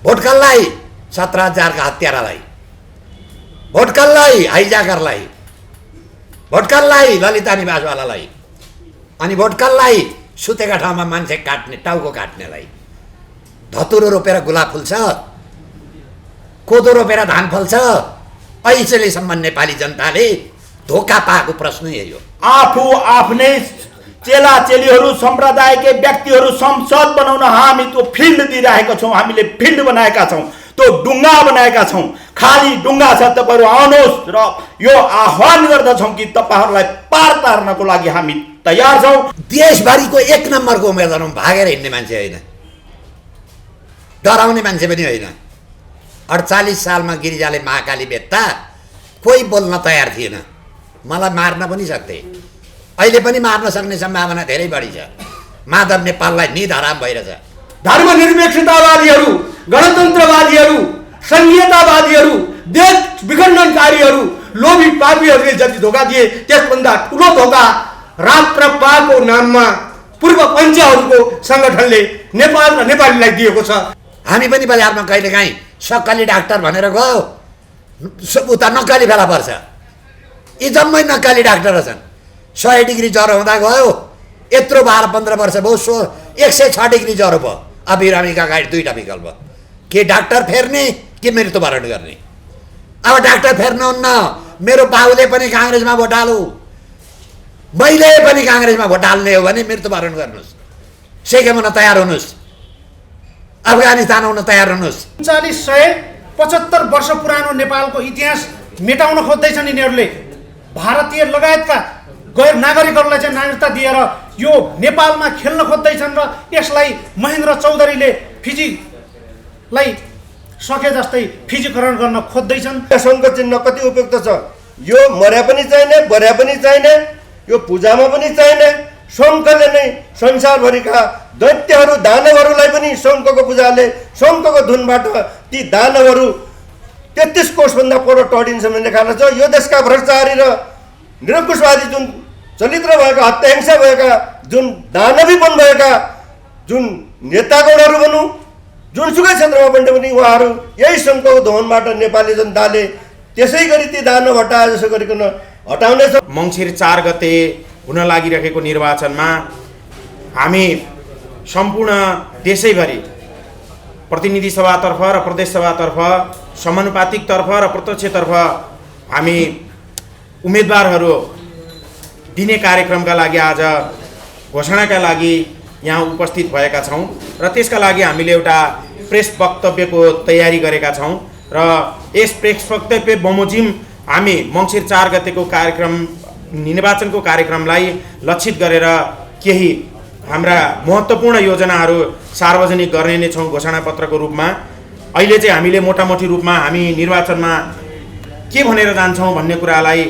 भोटकललाई 17,000 का हत्यारालाई, भोटकललाई हाइजाकरलाई, भोटकललाई ललिता निवासवालालाई, अनि भोटकललाई सुतेका ठाउँमा मान्छे काट्ने टाउको काट्नेलाई, धतुरो रोपेर गुलाब फुल्छ, कोदो रोपेर धान फल्छ। अहिलेसम्म नेपाली जनताले धोका पाएको प्रश्न यही हो। आफू आफ्नै चेला चेलीहरू सम्प्रदायकै व्यक्तिहरू संसद बनाउन हामी त्यो फिल्ड दिइरहेका छौँ, हामीले फिल्ड बनाएका छौँ, त्यो डुङ्गा बनाएका छौँ। खाली डुङ्गा छ, तपाईँहरू आउनुहोस् र यो आह्वान गर्दछौँ कि तपाईँहरूलाई पार पार्नको लागि हामी तयार छौँ। देशभरिको 1 नम्बरको उम्मेदवारमा भागेर हिँड्ने मान्छे होइन, डराउने मान्छे पनि होइन। 48 सालमा गिरिजाले महाकाली बेच्दा कोही बोल्न तयार थिएन, मलाई मार्न पनि सक्थे, अहिले पनि मार्न सक्ने सम्भावना धेरै बढी छ। माधव नेपाललाई निधराम भइरहेछ। धर्मनिरपेक्षतावादीहरू, गणतन्त्रवादीहरू, संघीयतावादीहरू, देश विखण्डनकारीहरू, लोभी पापीहरूले जति धोका दिए त्यसभन्दा ठुलो धोका राष्ट्रपाको नाममा पूर्व पञ्चहरूको सङ्गठनले नेपाल र नेपालीलाई दिएको छ। हामी पनि बजारमा कहिलेकाहीँ सक्कली डाक्टर भनेर गयो, उता नक्कली फेला पर्छ। यी जम्मै नक्कली डाक्टर छन्। 100 डिग्री ज्वरो हुँदा गयो, यत्रो 12-15 वर्ष भयो, 106 डिग्री ज्वरो भयो। अब बिरामीका अगाडि 2टा विकल्प, के डाक्टर फेर्ने कि मृत्युवरण गर्ने। अब डाक्टर फेर्नुहुन्न, मेरो बाउले पनि काङ्ग्रेसमा भोट हालु, मैले पनि काङ्ग्रेसमा भोट हाल्ने हो भने मृत्युवरण गर्नुहोस्, सेकेम हुन तयार हुनुहोस्, अफगानिस्तान हुन तयार हुनुहोस्। 175 वर्ष पुरानो नेपालको इतिहास मेटाउन खोज्दैछन् यिनीहरूले। भारतीय लगायतका गैर नागरिकहरूलाई चाहिँ नागरिकता दिएर यो नेपालमा खेल्न खोज्दैछन् र यसलाई महेन्द्र चौधरीले फिजीलाई सके जस्तै फिजीकरण गर्न खोज्दैछन्। शङ्ख चिन्ह कति उपयुक्त छ, यो मर्या पनि चाहिने, बर्या पनि चाहिने, यो पूजामा पनि चाहिने। शङ्खले नै संसारभरिका दैत्यहरू दानवहरूलाई पनि शङ्खको पूजाले, शङ्खको धुनबाट ती दानवहरू 33 कोषभन्दा पर टडिन्छ भन्ने खाना छ। यो देशका भ्रष्टाचारी र निरङ्कुशवादी जुन चरित्र भएका, हत्या हिंसा भएका, जुन दानवीपन भएका जुन नेतागणहरू भनौँ, जुनसुकै क्षेत्रमा पनि उहाँहरू यही शङ्खको धुनबाट नेपाली जनताले त्यसै गरी ती दानव हटाए जसो गरिकन हटाउनेछ। मङ्सिर 4 गते हुन लागिरहेको निर्वाचनमा हामी सम्पूर्ण देशैभरि प्रतिनिधि सभातर्फ र प्रदेश सभातर्फ, समानुपातिकतर्फ र प्रत्यक्षतर्फ हामी उम्मेदवारहरू दिने कार्यक्रमका लागि आज घोषणाका लागि यहाँ उपस्थित भएका छौँ र त्यसका लागि हामीले एउटा प्रेस वक्तव्यको तयारी गरेका छौँ र यस प्रेस वक्तव्य बमोजिम हामी मङ्सिर 4 गतेको कार्यक्रम, निर्वाचनको कार्यक्रमलाई लक्षित गरेर केही हाम्रा महत्त्वपूर्ण योजनाहरू सार्वजनिक गर्ने नै छौँ घोषणापत्रको रूपमा। अहिले चाहिँ हामीले मोटामोटी रूपमा हामी निर्वाचनमा के भनेर जान्छौँ भन्ने कुरालाई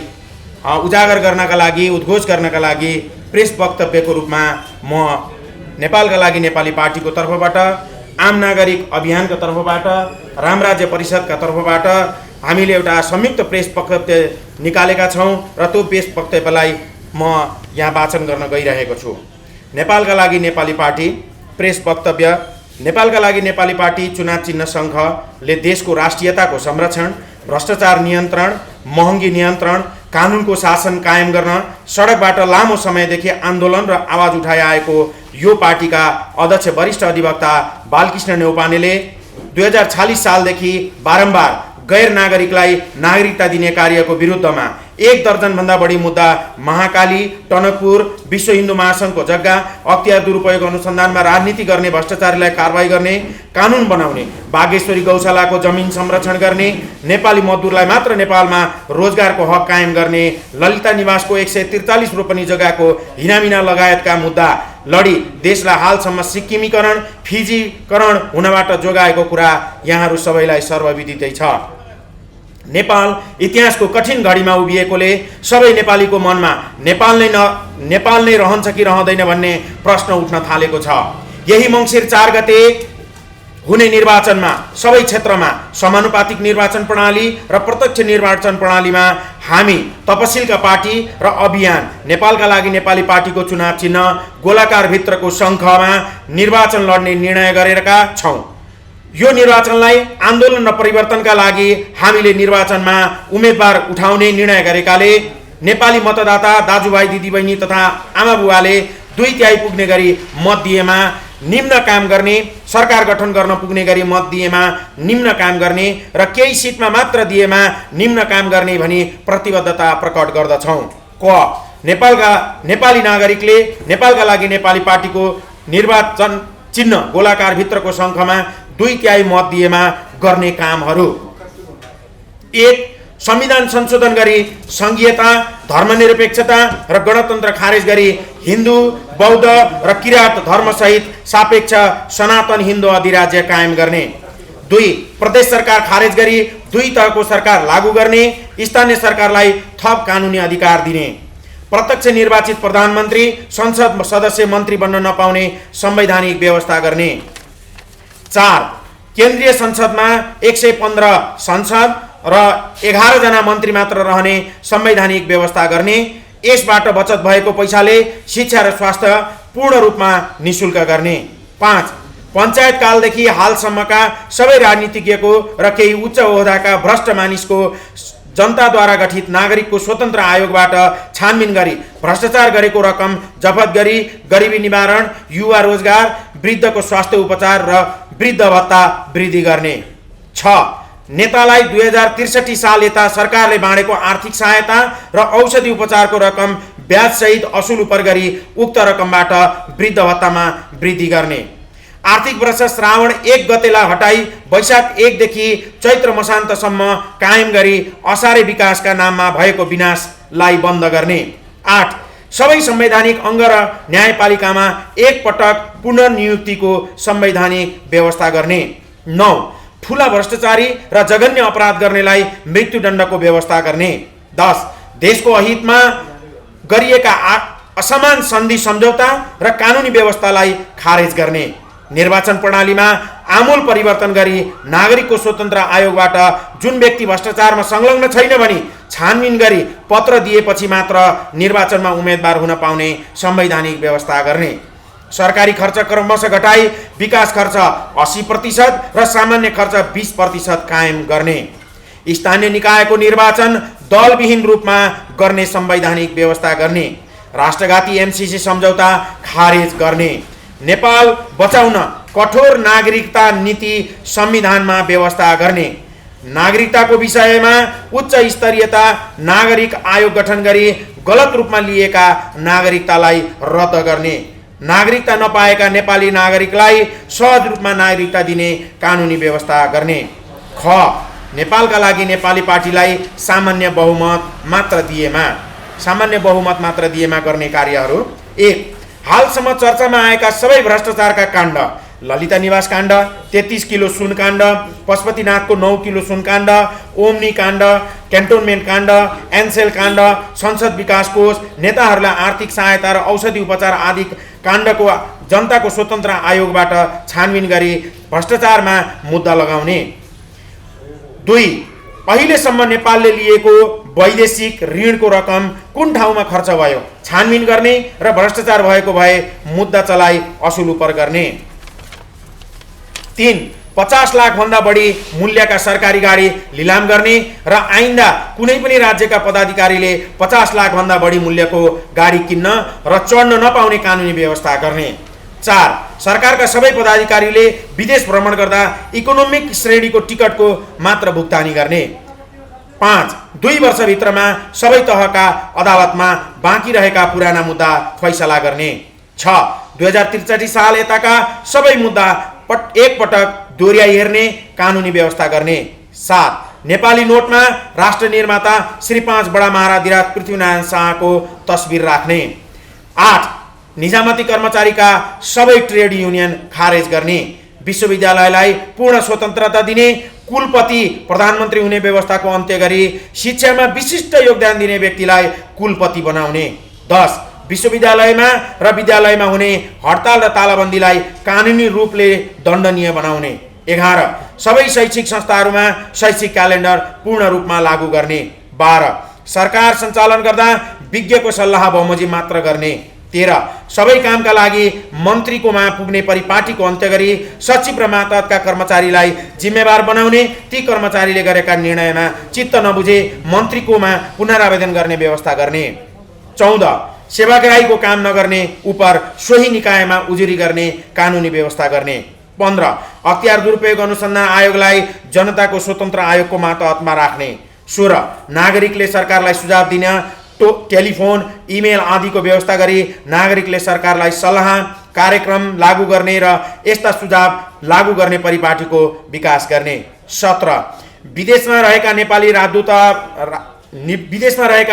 उजागर गर्नका लागि, उद्घोष गर्नका लागि प्रेस वक्तव्यको रूपमा म नेपालका लागि नेपाली पार्टीको तर्फबाट, आम नागरिक अभियानका तर्फबाट, रामराज्य परिषदका तर्फबाट हामीले एउटा संयुक्त प्रेस वक्तव्य निकालेका छौँ र त्यो प्रेस वक्तव्यलाई म यहाँ वाचन गर्न गइरहेको छु। नेपालका लागि नेपाली पार्टी प्रेस वक्तव्य। नेपालका लागि नेपाली पार्टी चुनाव चिन्ह सङ्घले देशको राष्ट्रियताको संरक्षण, भ्रष्टाचार नियन्त्रण, महँगी नियन्त्रण, कानुनको शासन कायम गर्न सडकबाट लामो समयदेखि आन्दोलन र आवाज उठाइ आएको यो पार्टीका अध्यक्ष वरिष्ठ अधिवक्ता बालकृष्ण न्यौपानेले 2046 सालदेखि बारम्बार गैर नागरिकलाई नागरिकता दिने कार्यको विरुद्धमा 1 दर्जनभन्दा बढी मुद्दा महाकाली, टनकपुर, विश्व हिन्दू महासङ्घको जग्गा, अख्तियार दुरुपयोग अनुसन्धानमा राजनीति गर्ने भ्रष्टाचारीलाई कारवाही गर्ने, कानुन बनाउने, बागेश्वरी गौशालाको जमिन संरक्षण गर्ने, नेपाली मजदुरलाई मात्र नेपालमा रोजगारको हक कायम गर्ने, ललिता निवासको 143 रोपनी जग्गाको हिनामिना लगायतका मुद्दा लडी देशलाई हालसम्म सिक्किमीकरण, फिजीकरण हुनबाट जोगाएको कुरा यहाँहरू सबैलाई सर्वविदितै छ। नेपाल इतिहासको कठिन घडीमा उभिएकोले सबै नेपालीको मनमा नेपाल नै रहन्छ कि रहँदैन भन्ने प्रश्न उठ्न थालेको छ। यही मङ्सिर 4 गते हुने निर्वाचनमा सबै क्षेत्रमा समानुपातिक निर्वाचन प्रणाली र प्रत्यक्ष निर्वाचन प्रणालीमा हामी तपसिलका पार्टी र अभियान नेपालका लागि नेपाली पार्टीको चुनाव चिन्ह गोलाकार भित्रको शङ्खमा निर्वाचन लड्ने निर्णय गरेका छौँ। यो निर्वाचनलाई आन्दोलन र परिवर्तनका लागि हामीले निर्वाचनमा उम्मेदवार उठाउने निर्णय गरेकाले नेपाली मतदाता दाजुभाइ दिदीबहिनी तथा आमाबुवाले 2/3 पुग्ने गरी मत दिएमा निम्न काम गर्ने, सरकार गठन गर्न पुग्ने गरी मत दिएमा निम्न काम गर्ने र केही सिटमा मात्र दिएमा निम्न काम गर्ने भनी प्रतिबद्धता प्रकट गर्दछौँ। क नेपाली नागरिकले नेपालका लागि नेपाली पार्टीको निर्वाचन चिन्ह गोलाकार भित्रको शङ्खमा 2/3 मत दिएमा गर्ने कामहरू। 1. संविधान संशोधन गरी संघीयता, धर्मनिरपेक्षता र गणतन्त्र खारेज गरी हिन्दू, बौद्ध र किराँत धर्मसहित सापेक्ष सनातन हिन्दू अधिराज्य कायम गर्ने। 2. प्रदेश सरकार खारेज गरी 2 तहको सरकार लागू गर्ने, स्थानीय सरकारलाई थप कानुनी अधिकार दिने। प्रत्यक्ष निर्वाचित प्रधानमन्त्री, संसद सदस्य, मन्त्री बन्न नपाउने संवैधानिक व्यवस्था गर्ने। 4. केन्द्रीय संसदमा 115 संसद र 11 जना मन्त्री मात्र रहने संवैधानिक व्यवस्था गर्ने। यसबाट बचत भएको पैसाले शिक्षा र स्वास्थ्य पूर्ण रूपमा निशुल्क गर्ने। 5. पञ्चायत कालदेखि हालसम्मका सबै राजनीतिज्ञको र केही उच्च ओहदाका भ्रष्ट मानिसको जनताद्वारा गठित नागरिकको स्वतन्त्र आयोगबाट छानबिन गरी भ्रष्टाचार गरेको रकम जफत गरी गरिबी निवारण, युवा रोजगार, वृद्धको स्वास्थ्य उपचार र वृद्ध भत्ता वृद्धि गर्ने। 6. नेतालाई 2063 साल यता सरकारले बाँडेको आर्थिक सहायता र औषधि उपचारको रकम ब्याजसहित असुल उपर गरी उक्त रकमबाट वृद्ध भत्तामा वृद्धि गर्ने। आर्थिक वर्ष श्रावण 1 गतेलाई हटाई वैशाख 1 देखि चैत्र मसान्तसम्म कायम गरी असारे विकासका नाममा भएको विनाशलाई बन्द गर्ने। 8. सबै संवैधानिक अङ्ग र न्यायपालिकामा एक पटक पुनर्नियुक्तिको संवैधानिक व्यवस्था गर्ने। 9. ठुला भ्रष्टाचारी र जघन्य अपराध गर्नेलाई मृत्युदण्डको व्यवस्था गर्ने। 10. देशको अहितमा गरिएका असमान सन्धि सम्झौता र कानुनी व्यवस्थालाई खारेज गर्ने। निर्वाचन प्रणालीमा आमूल परिवर्तन गरी नागरिकको स्वतन्त्र आयोगबाट जुन व्यक्ति भ्रष्टाचारमा संलग्न छैन भनी छानबिन गरी पत्र दिएपछि मात्र निर्वाचनमा उम्मेदवार हुन पाउने संवैधानिक व्यवस्था गर्ने। सरकारी खर्च क्रमशः घटाई विकास खर्च 80% र सामान्य खर्च 20% कायम गर्ने। स्थानीय निकायको निर्वाचन दलविहीन रूपमा गर्ने संवैधानिक व्यवस्था गर्ने। राष्ट्रघाती एमसीसी सम्झौता खारेज गर्ने। नेपाल बचाउन कठोर नागरिकता नीति संविधानमा व्यवस्था गर्ने। नागरिकताको विषयमा उच्च स्तरीयता नागरिक आयोग गठन गरी गलत रूपमा लिएका नागरिकतालाई रद्द गर्ने। नागरिकता नपाएका नेपाली नागरिकलाई सहज रूपमा नागरिकता दिने कानुनी व्यवस्था गर्ने। ख. नेपालका लागि नेपाली पार्टीलाई सामान्य बहुमत मात्र दिएमा गर्ने कार्यहरू। 1. हालसम्म चर्चामा आएका सबै भ्रष्टाचारका काण्ड, ललिता निवास काण्ड, 33 किलो सुन काण्ड, पशुपतिनाथको 9 किलो सुन काण्ड, ओम्नी काण्ड, क्यान्टोनमेन्ट काण्ड, एनसेल काण्ड, संसद विकास कोष, नेताहरूलाई आर्थिक सहायता र औषधि उपचार आदि काण्डको जनताको स्वतन्त्र आयोगबाट छानबिन गरी भ्रष्टाचारमा मुद्दा लगाउने। 2. अहिलेसम्म नेपालले लिएको वैदेशिक ऋणको रकम कुन ठाउँमा खर्च भयो छानबिन गर्ने र भ्रष्टाचार भएको भए मुद्दा चलाई असुल उपर गर्ने। 3. 50 लाखभन्दा बढी मूल्यका सरकारी गाडी लिलाम गर्ने र आइन्दा कुनै पनि राज्यका पदाधिकारीले 50 लाखभन्दा बढी मूल्यको गाडी किन्न र चढ्न नपाउने कानुनी व्यवस्था गर्ने। 4. सरकारका सबै पदाधिकारीले विदेश भ्रमण गर्दा इकोनोमिक श्रेणीको टिकटको मात्र भुक्तानी गर्ने। 5. 2 वर्षभित्रमा सबै तहका अदालतमा बाँकी रहेका पुराना मुद्दा फैसला गर्ने। 6. 2063 साल यताका सबै मुद्दा एकपटक दोहोर्याई हेर्ने कानुनी व्यवस्था गर्ने। 7. नेपाली नोटमा राष्ट्र निर्माता श्री 5 बडा महाराधिराज पृथ्वीनारायण शाहको तस्बिर राख्ने। 8. निजामती कर्मचारीका सबै ट्रेड युनियन खारेज गर्ने। विश्वविद्यालयलाई पूर्ण स्वतन्त्रता दिने, कुलपति प्रधानमन्त्री हुने व्यवस्थाको अन्त्य गरी शिक्षामा विशिष्ट योगदान दिने व्यक्तिलाई कुलपति बनाउने। 10. विश्वविद्यालयमा र विद्यालयमा हुने हडताल र तालाबन्दीलाई कानुनी रूपले दण्डनीय बनाउने। 11. सबै शैक्षिक संस्थाहरूमा शैक्षिक क्यालेन्डर पूर्ण रूपमा लागू गर्ने। 12. सरकार सञ्चालन गर्दा विज्ञको सल्लाह बमोजिम मात्र गर्ने। 13 सबै कामका लागि मन्त्रीकोमा पुग्ने परिपाटीको अन्त्य गरी सचिव र मातहतका कर्मचारीलाई जिम्मेवार बनाउने, ती कर्मचारीले गरेका निर्णयमा चित्त नबुझे मन्त्रीकोमा पुनरावेदन गर्ने व्यवस्था गर्ने। 14 सेवाग्राहीको काम नगर्ने उपर सोही निकायमा उजुरी गर्ने कानुनी व्यवस्था गर्ने। 15 अख्तियार दुरुपयोग अनुसन्धान आयोगलाई जनताको स्वतन्त्र आयोगको मातहतमा राख्ने। 16 नागरिकले सरकारलाई सुझाव दिन टेलिफोन, इमेल आदिको व्यवस्था गरी नागरिकले सरकारलाई सल्लाह कार्यक्रम लागू गर्ने र यस्ता सुझाव लागू गर्ने परिपाटीको विकास गर्ने। 17 विदेशमा रहेका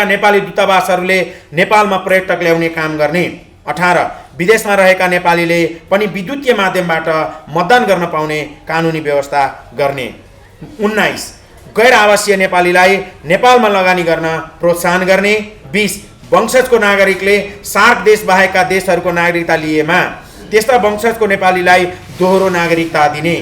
नेपाली दूतावासहरूले नेपालमा पर्यटक ल्याउने काम गर्ने। 18 विदेशमा रहेका नेपालीले पनि विद्युतीय माध्यमबाट मतदान गर्न पाउने कानुनी व्यवस्था गर्ने। 19 गैर आवासीय नेपालीलाई नेपालमा लगानी गर्न प्रोत्साहन गर्ने। 20 वंशजको नागरिकले सार्क देश बाहेकका देशहरूको नागरिकता लिएमा त्यस्ता वंशजको नेपालीलाई दोहोरो नागरिकता दिने।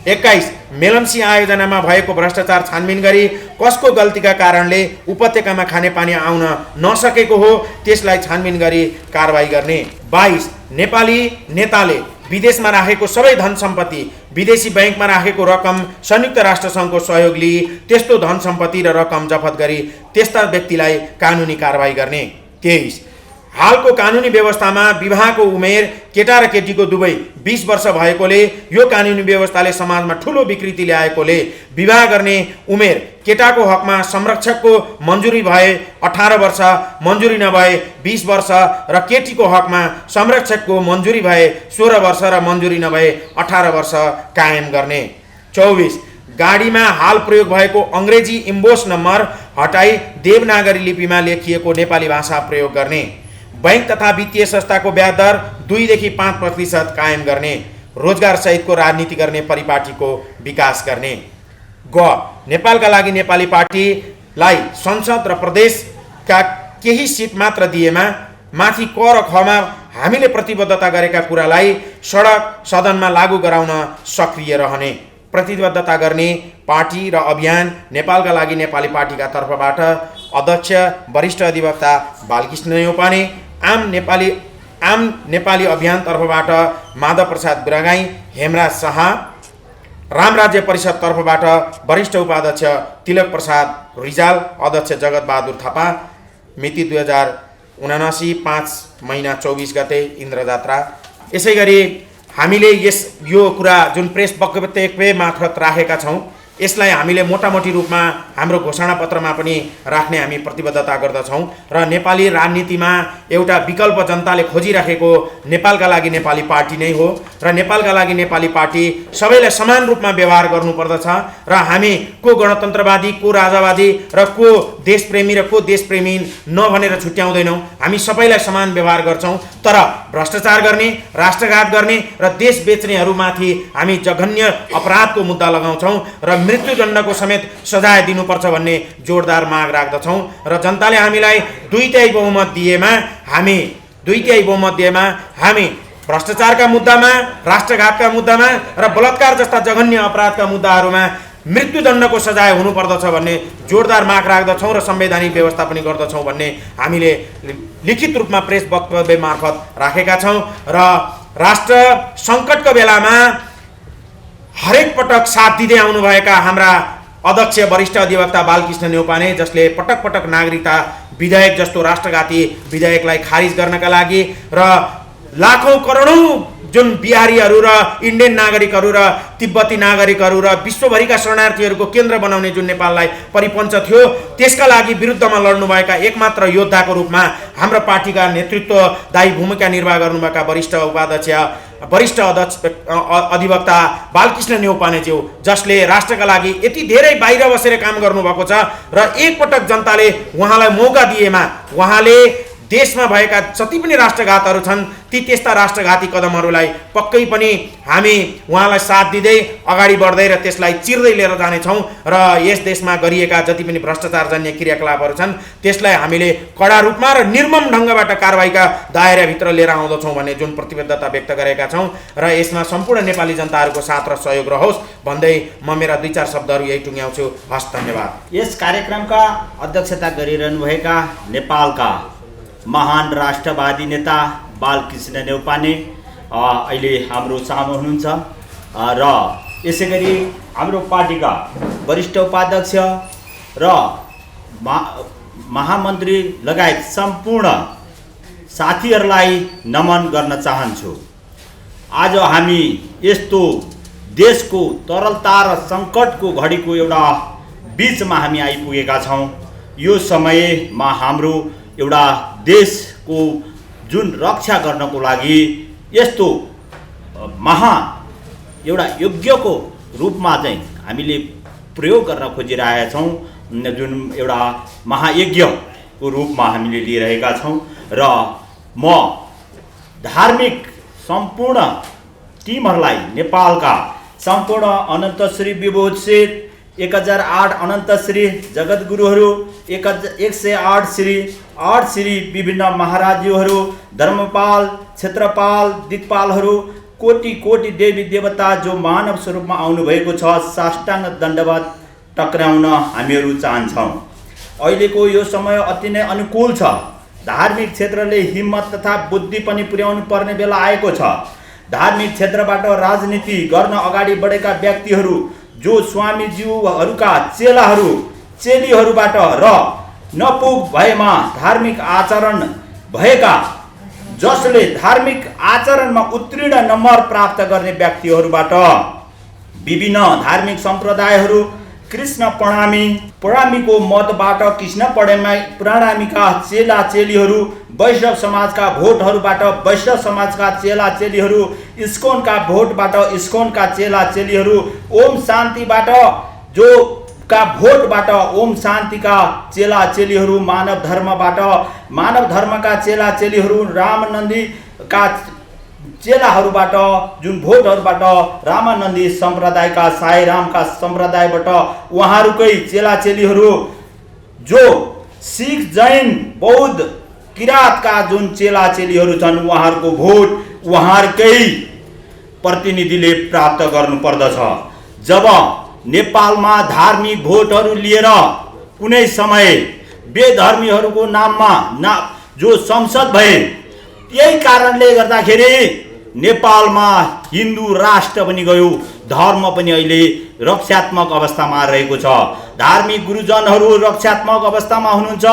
21 मेलम्ची आयोजनामा भएको भ्रष्टाचार छानबिन गरी कसको गल्तीका कारणले उपत्यकामा खानेपानी आउन नसकेको हो त्यसलाई छानबिन गरी कारबाही गर्ने। 22 नेपाली नेताले विदेशमा राखेको सबै धन सम्पत्ति, विदेशी बैंकमा राखेको रकम संयुक्त राष्ट्र सङ्घको सहयोग लिई त्यस्तो धन सम्पत्ति र रकम जफत गरी त्यस्ता व्यक्तिलाई कानुनी कारबाही गर्ने। 23 हालको कानुनी व्यवस्थामा विवाहको उमेर केटा र केटीको दुवै 20 वर्ष भएकोले यो कानुनी व्यवस्थाले समाजमा ठुलो विकृति ल्याएकोले विवाह गर्ने उमेर केटाको हकमा संरक्षकको मन्जुरी भए 18 वर्ष, मन्जुरी नभए 20 वर्ष र केटीको हकमा संरक्षकको मन्जुरी भए 16 वर्ष र मन्जुरी नभए 18 वर्ष कायम गर्ने। 24 गाडीमा हाल प्रयोग भएको अङ्ग्रेजी इम्बोस नम्बर हटाई देवनागरी लिपिमा लेखिएको नेपाली भाषा प्रयोग गर्ने। बैंक तथा वित्तीय संस्थाको ब्याज दर 2 देखि 5% कायम गर्ने। रोजगार सहितको राजनीति गर्ने परिपाटीको विकास गर्ने। ग नेपालका लागि नेपाली पार्टीलाई संसद र प्रदेशका केही सिट मात्र दिएमा माथि क र खमा हामीले प्रतिबद्धता गरेका कुरालाई सडक सदनमा लागू गराउन सक्रिय रहने। प्रतिबद्धता गर्ने पार्टी र अभियान नेपालका लागि नेपाली पार्टीका तर्फबाट अध्यक्ष वरिष्ठ अधिवक्ता बालकृष्ण नेउपाने, आम नेपाली अभियान तर्फबाट माधव प्रसाद बिरागाई, हेमराज शाह, रामराज्य परिषद तर्फबाट वरिष्ठ उपाध्यक्ष तिलक प्रसाद रिजाल, अध्यक्ष जगत बहादुर थापा। मिति 2079 5 महिना 24 गते इन्द्रजात्रा। यसै गरी हामीले यो कुरा जुन प्रेस वक्तव्य मार्फत राखेका छौँ यसलाई हामीले मोटामोटी रूपमा हाम्रो घोषणापत्रमा पनि राख्ने हामी प्रतिबद्धता गर्दछौँ र नेपाली राजनीतिमा एउटा विकल्प जनताले खोजिराखेको नेपालका लागि नेपाली पार्टी नै हो र नेपालका लागि नेपाली पार्टी सबैलाई समान रूपमा व्यवहार गर्नुपर्दछ र हामी को गणतन्त्रवादी, को राजावादी र को देशप्रेमी र को देशप्रेमी नभनेर छुट्याउँदैनौँ। हामी सबैलाई समान व्यवहार गर्छौँ, तर भ्रष्टाचार गर्ने, राष्ट्रघात गर्ने र देश बेच्नेहरूमाथि हामी जघन्य अपराधको मुद्दा लगाउँछौँ र मृत्युदण्डको समेत सजाय दिनुपर्छ भन्ने जोरदार माग राख्दछौँ र जनताले हामीलाई 2/3 बहुमत दिएमा हामी भ्रष्टाचारका मुद्दामा, राष्ट्रघातका मुद्दामा र बलात्कार जस्ता जघन्य अपराधका मुद्दाहरूमा मृत्युदण्डको सजाय हुनुपर्दछ भन्ने जोरदार माग राख्दछौँ र संवैधानिक व्यवस्था पनि गर्दछौँ भन्ने हामीले लिखित रूपमा प्रेस वक्तव्य मार्फत राखेका छौँ र राष्ट्र सङ्कटको बेलामा हरेक पटक साथ दिँदै आउनुभएका हाम्रा अध्यक्ष वरिष्ठ अधिवक्ता बालकृष्ण नेउपाने, जसले पटक पटक नागरिकता विधेयक जस्तो राष्ट्रघाती विधेयकलाई खारिज गर्नका लागि र लाखौं करोडौं जुन बिहारीहरू र इन्डियन नागरिकहरू र तिब्बती नागरिकहरू र विश्वभरिका शरणार्थीहरूको केन्द्र बनाउने जुन नेपाललाई परिपञ्च थियो त्यसका लागि विरुद्धमा लड्नुभएका एकमात्र योद्धाको रूपमा हाम्रो पार्टीका नेतृत्वदायी भूमिका निर्वाह गर्नुभएका वरिष्ठ अधिवक्ता बालकृष्ण नेउपानेज्यू, जसले राष्ट्रका लागि यति धेरै बाहिर बसेर काम गर्नुभएको छ र एकपटक जनताले उहाँलाई मौका दिएमा उहाँले देशमा भएका जति पनि राष्ट्रघातहरू छन् ती त्यस्ता राष्ट्रघाती कदमहरूलाई पक्कै पनि हामी उहाँलाई साथ दिँदै अगाडि बढ्दै र त्यसलाई चिर्दै लिएर जानेछौँ र यस देशमा गरिएका जति पनि भ्रष्टाचारजन्य क्रियाकलापहरू छन् त्यसलाई हामीले कडा रूपमा र निर्मम ढङ्गबाट कारबाहीका दायराभित्र लिएर आउँदछौँ भन्ने जुन प्रतिबद्धता व्यक्त गरेका छौँ र यसमा सम्पूर्ण नेपाली जनताहरूको साथ र सहयोग रहोस् भन्दै म मेरा 2-4 शब्दहरू यही टुङ्ग्याउँछु। हस्, धन्यवाद। यस कार्यक्रमका अध्यक्षता गरिरहनुभएका नेपालका महान राष्ट्रवादी नेता बालकृष्ण नेउपाने अहिले हाम्रो सामु हुनुहुन्छ र यसै गरी हाम्रो पार्टीका वरिष्ठ उपाध्यक्ष र महामन्त्री लगायत सम्पूर्ण साथीहरूलाई नमन गर्न चाहन्छु। आज हामी यस्तो देशको तरलता र सङ्कटको घडीको एउटा बीचमा हामी आइपुगेका छौँ। यो समयमा हाम्रो एउटा देशको जुन रक्षा गर्नको लागि यस्तो एउटा यज्ञको रूपमा चाहिँ हामीले प्रयोग गर्न खोजिरहेका छौँ, जुन एउटा महायज्ञको रूपमा हामीले लिइरहेका छौँ। र म धार्मिक सम्पूर्ण टिमहरूलाई नेपालका सम्पूर्ण अनन्त श्री विभूत श्री 1008 अनन्त श्री जगद्गुरुहरू 108 श्री विभिन्न महाराज्यहरू धर्मपाल क्षेत्रपाल दिक्पालहरू कोटि कोटि देवी देवता जो मानव स्वरूपमा आउनुभएको छ साष्टाङ्ग दण्डवत टक्राउन हामीहरू चाहन्छौँ। अहिलेको यो समय अति नै अनुकूल छ। धार्मिक क्षेत्रले हिम्मत तथा बुद्धि पनि पुर्याउनु पर्ने बेला आएको छ। धार्मिक क्षेत्रबाट राजनीति गर्न अगाडि बढेका व्यक्तिहरू जो स्वामीज्यूहरूका चेलीहरूबाट र नपुग भएमा धार्मिक आचरण भएका जसले धार्मिक आचरणमा उत्तीर्ण नम्बर प्राप्त गर्ने व्यक्तिहरूबाट विभिन्न धार्मिक सम्प्रदायहरू कृष्ण प्रणामीको मतबाट कृष्ण प्रणामीका चेला चेलीहरू वैष्णव समाजका भोटहरूबाट वैष्णव समाजका चेला चेलीहरू इस्कोनका भोटबाट इस्कोनका चेला चेलीहरू ओम शान्तिबाट जो का भोटबाट ओम शान्तिका चेला चेलीहरू मानव धर्मका चेला चेलीहरू रामनन्दीका चेलाहरूबाट जुन भोटहरूबाट रामानन्दी सम्प्रदायका साईरामका सम्प्रदायबाट उहाँहरूकै चेला चेलीहरू जो सिख जैन बौद्ध किराँतका जुन चेला चेलीहरू छन् उहाँहरूको भोट उहाँहरूकै प्रतिनिधिले प्राप्त गर्नुपर्दछ। जब नेपालमा धार्मिक भोटहरू लिएर कुनै समय बेधर्मीहरूको नाममा जो संसद भए यही कारणले गर्दाखेरि नेपालमा हिन्दू राष्ट्र पनि गयो, धर्म पनि अहिले रक्षात्मक अवस्थामा रहेको छ। धार्मिक गुरुजनहरू रक्षात्मक अवस्थामा हुनुहुन्छ,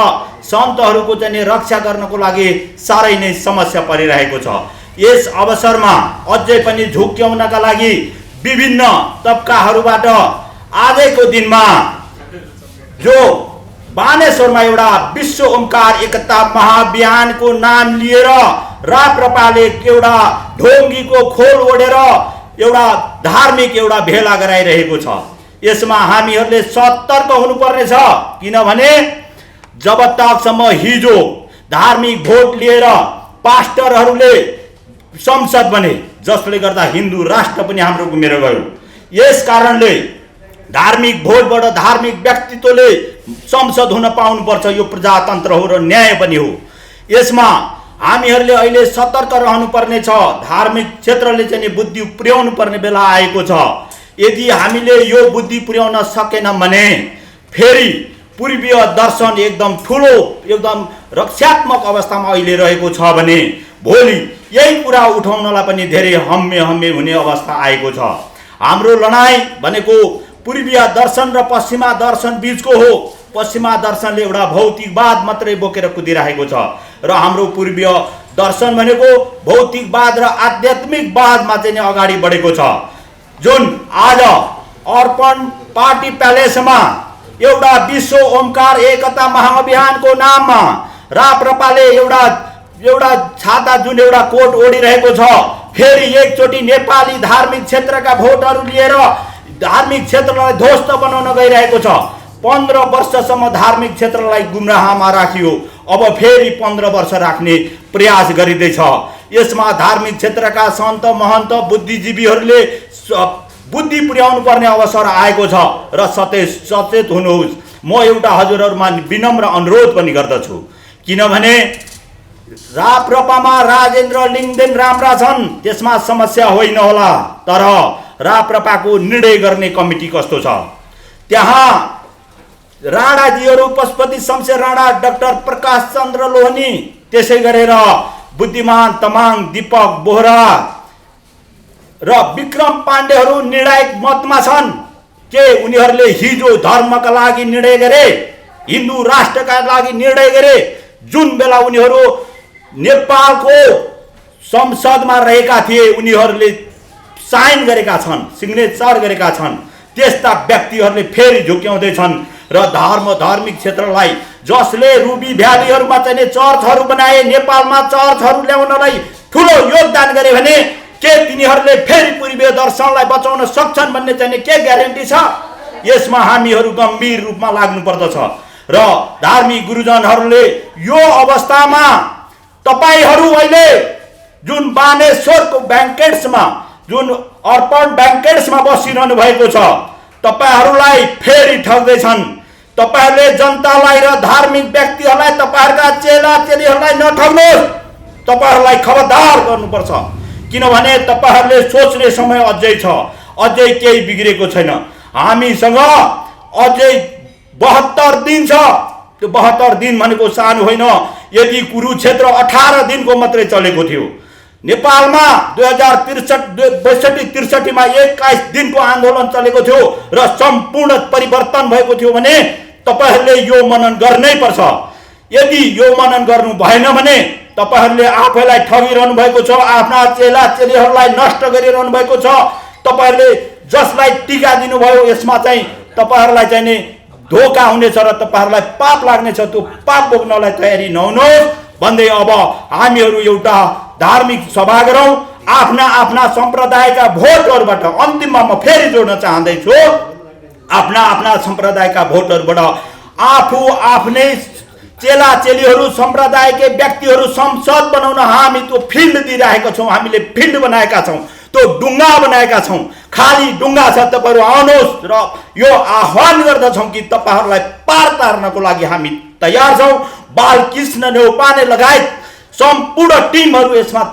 सन्तहरूको चाहिँ रक्षा गर्नको लागि साह्रै नै समस्या परिरहेको छ। यस अवसरमा अझै पनि झुक्क्याउनका लागि विभिन्न तबकाहरूबाट आजको दिनमा जो बानेश्वरमा एउटा विश्व ओमकार एकता महाअभियानको नाम लिएर राप्रपाले एउटा ढोङ्गीको खोल ओढेर एउटा धार्मिक एउटा भेला गराइरहेको छ। यसमा हामीहरूले सतर्क हुनुपर्ने छ, किनभने जब तकसम्म हिजो धार्मिक भोट लिएर पास्टरहरूले संसद बने जसले गर्दा हिन्दू राष्ट्र पनि हाम्रो गुमेर गयो। यस कारणले धार्मिक भोटबाट धार्मिक व्यक्तित्वले संसद हुन पाउनुपर्छ। यो प्रजातन्त्र हो र न्याय पनि हो। यसमा हामीहरूले अहिले सतर्क रहनुपर्ने छ। धार्मिक क्षेत्रले चाहिँ बुद्धि पुर्याउनु पर्ने बेला आएको छ। यदि हामीले यो बुद्धि पुर्याउन सकेन भने फेरि पूर्वीय दर्शन एकदम ठुलो एकदम रक्षात्मक अवस्थामा अहिले रहेको छ भने भोलि यही कुरा उठाउनलाई पनि धेरै हम्मे हुने अवस्था आएको छ। हाम्रो लडाईँ भनेको पूर्वीय दर्शन र पश्चिमा दर्शन बीचको हो। पश्चिमा दर्शनले एउटा भौतिकवाद मात्रै बोकेर कुदिरहेको छ र हाम्रो पूर्वीय दर्शन भनेको भौतिकवाद र आध्यात्मिकवादमा चाहिँ अगाडि बढेको छ। जुन आज अर्पण पार्टी प्यालेसमा एउटा विश्व ओमकार एकता महाअभियानको नाममा राप्रपाले एउटा छाता जुन एउटा कोट ओढिरहेको छ, फेरि एकचोटि नेपाली धार्मिक क्षेत्रका भोटहरू लिएर धार्मिक क्षेत्रलाई ध्वस्त बनाउन गइरहेको छ। 15 वर्षसम्म धार्मिक क्षेत्रलाई गुमराहमा राखियो, अब फेरि 15 वर्ष राख्ने प्रयास गरिँदैछ। यसमा धार्मिक क्षेत्रका सन्त महन्त बुद्धिजीवीहरूले बुद्धि पुर्याउनु पर्ने अवसर आएको छ र सचेत हुनुहोस्। म एउटा हजुरहरूमा विनम्र अनुरोध पनि गर्दछु, किनभने राप्रपामा राजेन्द्र लिङदेन राम्रा छन्, त्यसमा समस्या होइन होला, तर राप्रपाको निर्णय गर्ने कमिटी कस्तो छ? त्यहाँ राणाजीहरू पशुपति शमशेर राणा, डाक्टर प्रकाश चन्द्र लोहनी, त्यसै गरेर बुद्धिमान तमाङ, दीपक बोहरा र विक्रम पाण्डेहरू निर्णायक मतमा छन्। के उनीहरूले हिजो धर्मका लागि निर्णय गरे, हिन्दू राष्ट्रका लागि निर्णय गरे, जुन बेला उनीहरू नेपालको संसदमा रहेका थिए उनीहरूले साइन गरेका छन्, सिग्नेचर गरेका छन्। त्यस्ता व्यक्तिहरूले फेरि झुक्याउँदैछन् र धार्मिक क्षेत्रलाई जसले रुबी भ्यालीहरूमा चाहिँ चर्चहरू बनाए, नेपालमा चर्चहरू ल्याउनलाई ठुलो योगदान गरे भने के तिनीहरूले फेरि पूर्वीय दर्शनलाई बचाउन सक्छन् भन्ने चाहिँ के ग्यारेन्टी छ? यसमा हामीहरू गम्भीर रूपमा लाग्नुपर्दछ र धार्मिक गुरुजनहरूले यो अवस्थामा तपाईहरू अहिले जुन बानेश्वरको ब्याङ्केट्समा, जुन अर्पण ब्याङ्केट्समा बसिरहनु भएको छ, तपाईहरूलाई फेरि ठग्दैछन्। तपाईहरूले जनतालाई र धार्मिक व्यक्तिहरूलाई, तपाईहरूका चेला चेलीहरूलाई नठग्नुहोस्। तपाईहरूलाई खबरदार गर्नुपर्छ, किनभने तपाईँहरूले सोच्ने समय अझै छ, अझै केही बिग्रेको छैन। हामीसँग अझै 72 दिन छ। त्यो 72 दिन भनेको सानो होइन। यदि कुरुक्षेत्र 18 दिनको मात्रै चलेको थियो, नेपालमा 2063-63मा 21 दिनको आन्दोलन चलेको थियो र सम्पूर्ण परिवर्तन भएको थियो भने तपाईहरूले यो मनन गर्नै पर्छ। यदि यो मनन गर्नु भएन भने तपाईहरूले आफैलाई ठगिरहनु भएको छ, आफ्ना चेला चेलीहरूलाई नष्ट गरिरहनु भएको छ। तपाईहरूले जसलाई टीका दिनुभयो यसमा चाहिँ तपाईहरूलाई चाहिँ नि धोका हुनेछ र तपाईहरूलाई पाप लाग्नेछ। त्यो पाप बोक्नलाई तयारी नहुनुहोस् भन्दै अब हामीहरू एउटा धार्मिक सभा गरौँ। आफ्ना आफ्ना सम्प्रदायका भोटहरूबाट, अन्तिममा म फेरि जोड्न चाहँदैछु, आफ्ना आफ्ना सम्प्रदायका भोटहरूबाट आफू आफ्नै चेला चेलीहरू, सम्प्रदायकै व्यक्तिहरू संसद बनाउन हामी त्यो फिल्ड दिइरहेका छौँ। हामीले फिल्ड बनाएका छौँ, त्यो डुङ्गा बनाएका छौँ। खाली डुङ्गा छ, तपाईँहरू आउनुहोस् र यो आह्वान गर्दछौँ कि तपाईँहरूलाई पार तार्नको लागि हामी तयार छौँ। बालकृष्ण नेउपाने लगायत सम्पूर्ण टिमहरू यसमा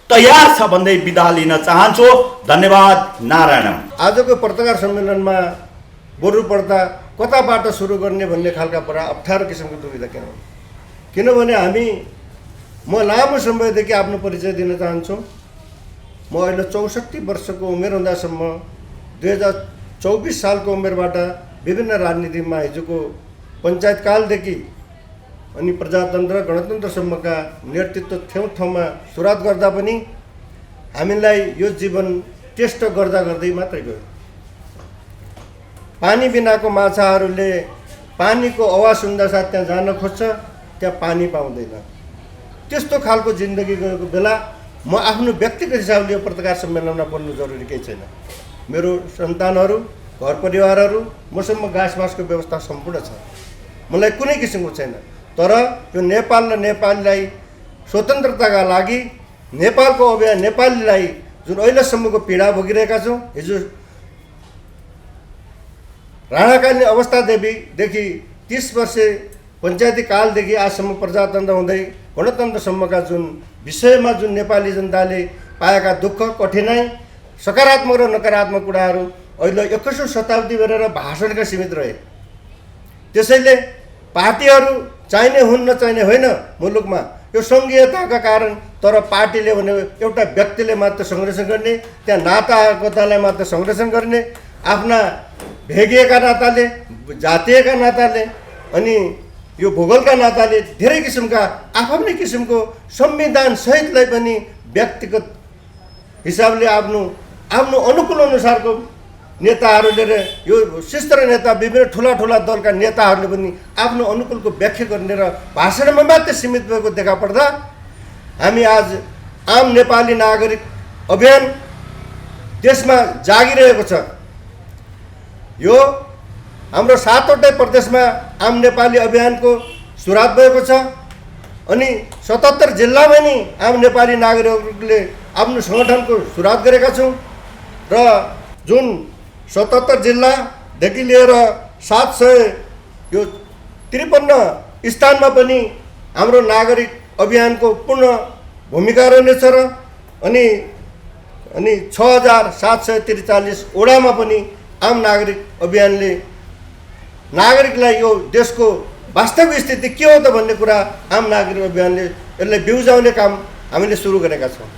तयार छ भन्दै बिदा लिन चाहन्छु। धन्यवाद। नारायण। आजको पत्रकार सम्मेलनमा बोल्नु पर्दा कताबाट सुरु गर्ने भन्ने खालका बडा अप्ठ्यारो किसिमको दुविधा किनभने म लामो समयदेखि आफ्नो परिचय दिन चाहन्छु। म अहिले 64 वर्षको उमेर हुँदासम्म 2024 सालको उमेरबाट विभिन्न राजनीतिमा हिजोको पञ्चायतकालदेखि अनि प्रजातन्त्र गणतन्त्रसम्मका नेतृत्व ठाउँमा सुरुवात गर्दा पनि हामीलाई यो जीवन टेस्ट गर्दा गर्दै मात्रै गयो। पानी बिनाको माछाहरूले पानीको आवाज सुन्दा साथ त्यहाँ जान खोज्छ, त्यहाँ पानी पाउँदैन। त्यस्तो खालको जिन्दगी गएको बेला म आफ्नो व्यक्तिगत हिसाबले यो पत्रकार सम्मेलनमा बोल्नु जरुरी केही छैन। मेरो सन्तानहरू, घर परिवारहरू, मसँग घाँसबासको व्यवस्था सम्पूर्ण छ, मलाई कुनै किसिमको छैन। तर यो नेपाल र नेपालीलाई स्वतन्त्रताका लागि नेपालको अभियान, नेपालीलाई जुन अहिलेसम्मको पीडा भोगिरहेका छौँ, हिजो राणाकालीन अवस्थादेखि 30 वर्ष पञ्चायती कालदेखि आजसम्म प्रजातन्त्र हुँदै गणतन्त्रसम्मका जुन विषयमा जुन नेपाली जनताले पाएका दुःख, कठिनाइ, सकारात्मक र नकारात्मक कुराहरू अहिले 21औं शताब्दी गरेर भाषणका सीमित रहे। त्यसैले पार्टीहरू चाहिने हुन् नचाहिने होइन मुलुकमा, यो सङ्घीयताका कारण। तर पार्टीले भने एउटा व्यक्तिले मात्र संरक्षण गर्ने, त्यहाँ नातागोतालाई मात्र संरक्षण गर्ने, आफ्ना भेगिएका नाताले, जातीयका नाताले अनि यो भूगोलका नाताले धेरै किसिमका आफ्नै किसिमको संविधान सहितलाई पनि व्यक्तिगत हिसाबले आफ्नो अनुकूल अनुसारको नेताहरूले यो शिष्ट नेता, विभिन्न ठुला दलका नेताहरूले पनि आफ्नो अनुकूलको व्याख्या गर्ने र भाषणमा मात्र सीमित भएको देखा पर्दा हामी आज आम नेपाली नागरिक अभियान देशमा जागिरहेको छ। यो हाम्रो 7वटै प्रदेशमा आम नेपाली अभियानको सुरुवात भएको छ अनि 77 जिल्लामा नि आम नेपाली नागरिकहरूले आफ्नो सङ्गठनको सुरुवात गरेका छौँ र जुन 77 जिल्लादेखि लिएर 753 स्थानमा पनि हाम्रो नागरिक अभियानको पूर्ण भूमिका रहनेछ र अनि 6743 वडामा पनि आम नागरिक अभियानले नागरिकलाई यो देशको वास्तविक स्थिति के हो त भन्ने कुरा आम नागरिक अभियानले यसलाई बिउजाउने काम हामीले सुरु गरेका छौँ।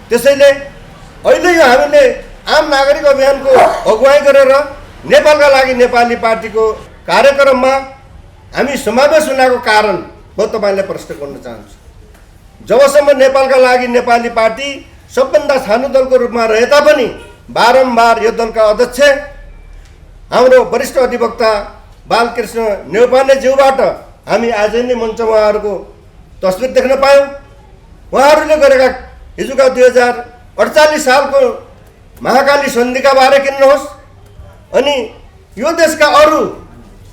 त्यसैले अहिले यो हामीले आम नागरिक अभियानको अगुवाई गरेर नेपालका लागि नेपाली पार्टीको कार्यक्रममा हामी समावेश हुनको कारण म तपाईँलाई प्रश्न गर्न चाहन्छु। जबसम्म नेपालका लागि नेपाली पार्टी सबभन्दा सानो दलको रूपमा रहे तापनि बारम्बार यो दलका अध्यक्ष हाम्रो वरिष्ठ अधिवक्ता बालकृष्ण न्यौपानेज्यूबाट हामी आज नै मञ्चमा उहाँहरूको तस्बिर देख्न पायौँ। उहाँहरूले गरेका हिजोका 2048 सालको महाकाली सन्धिका बारे किन्नुहोस्, अनि यो देशका अरू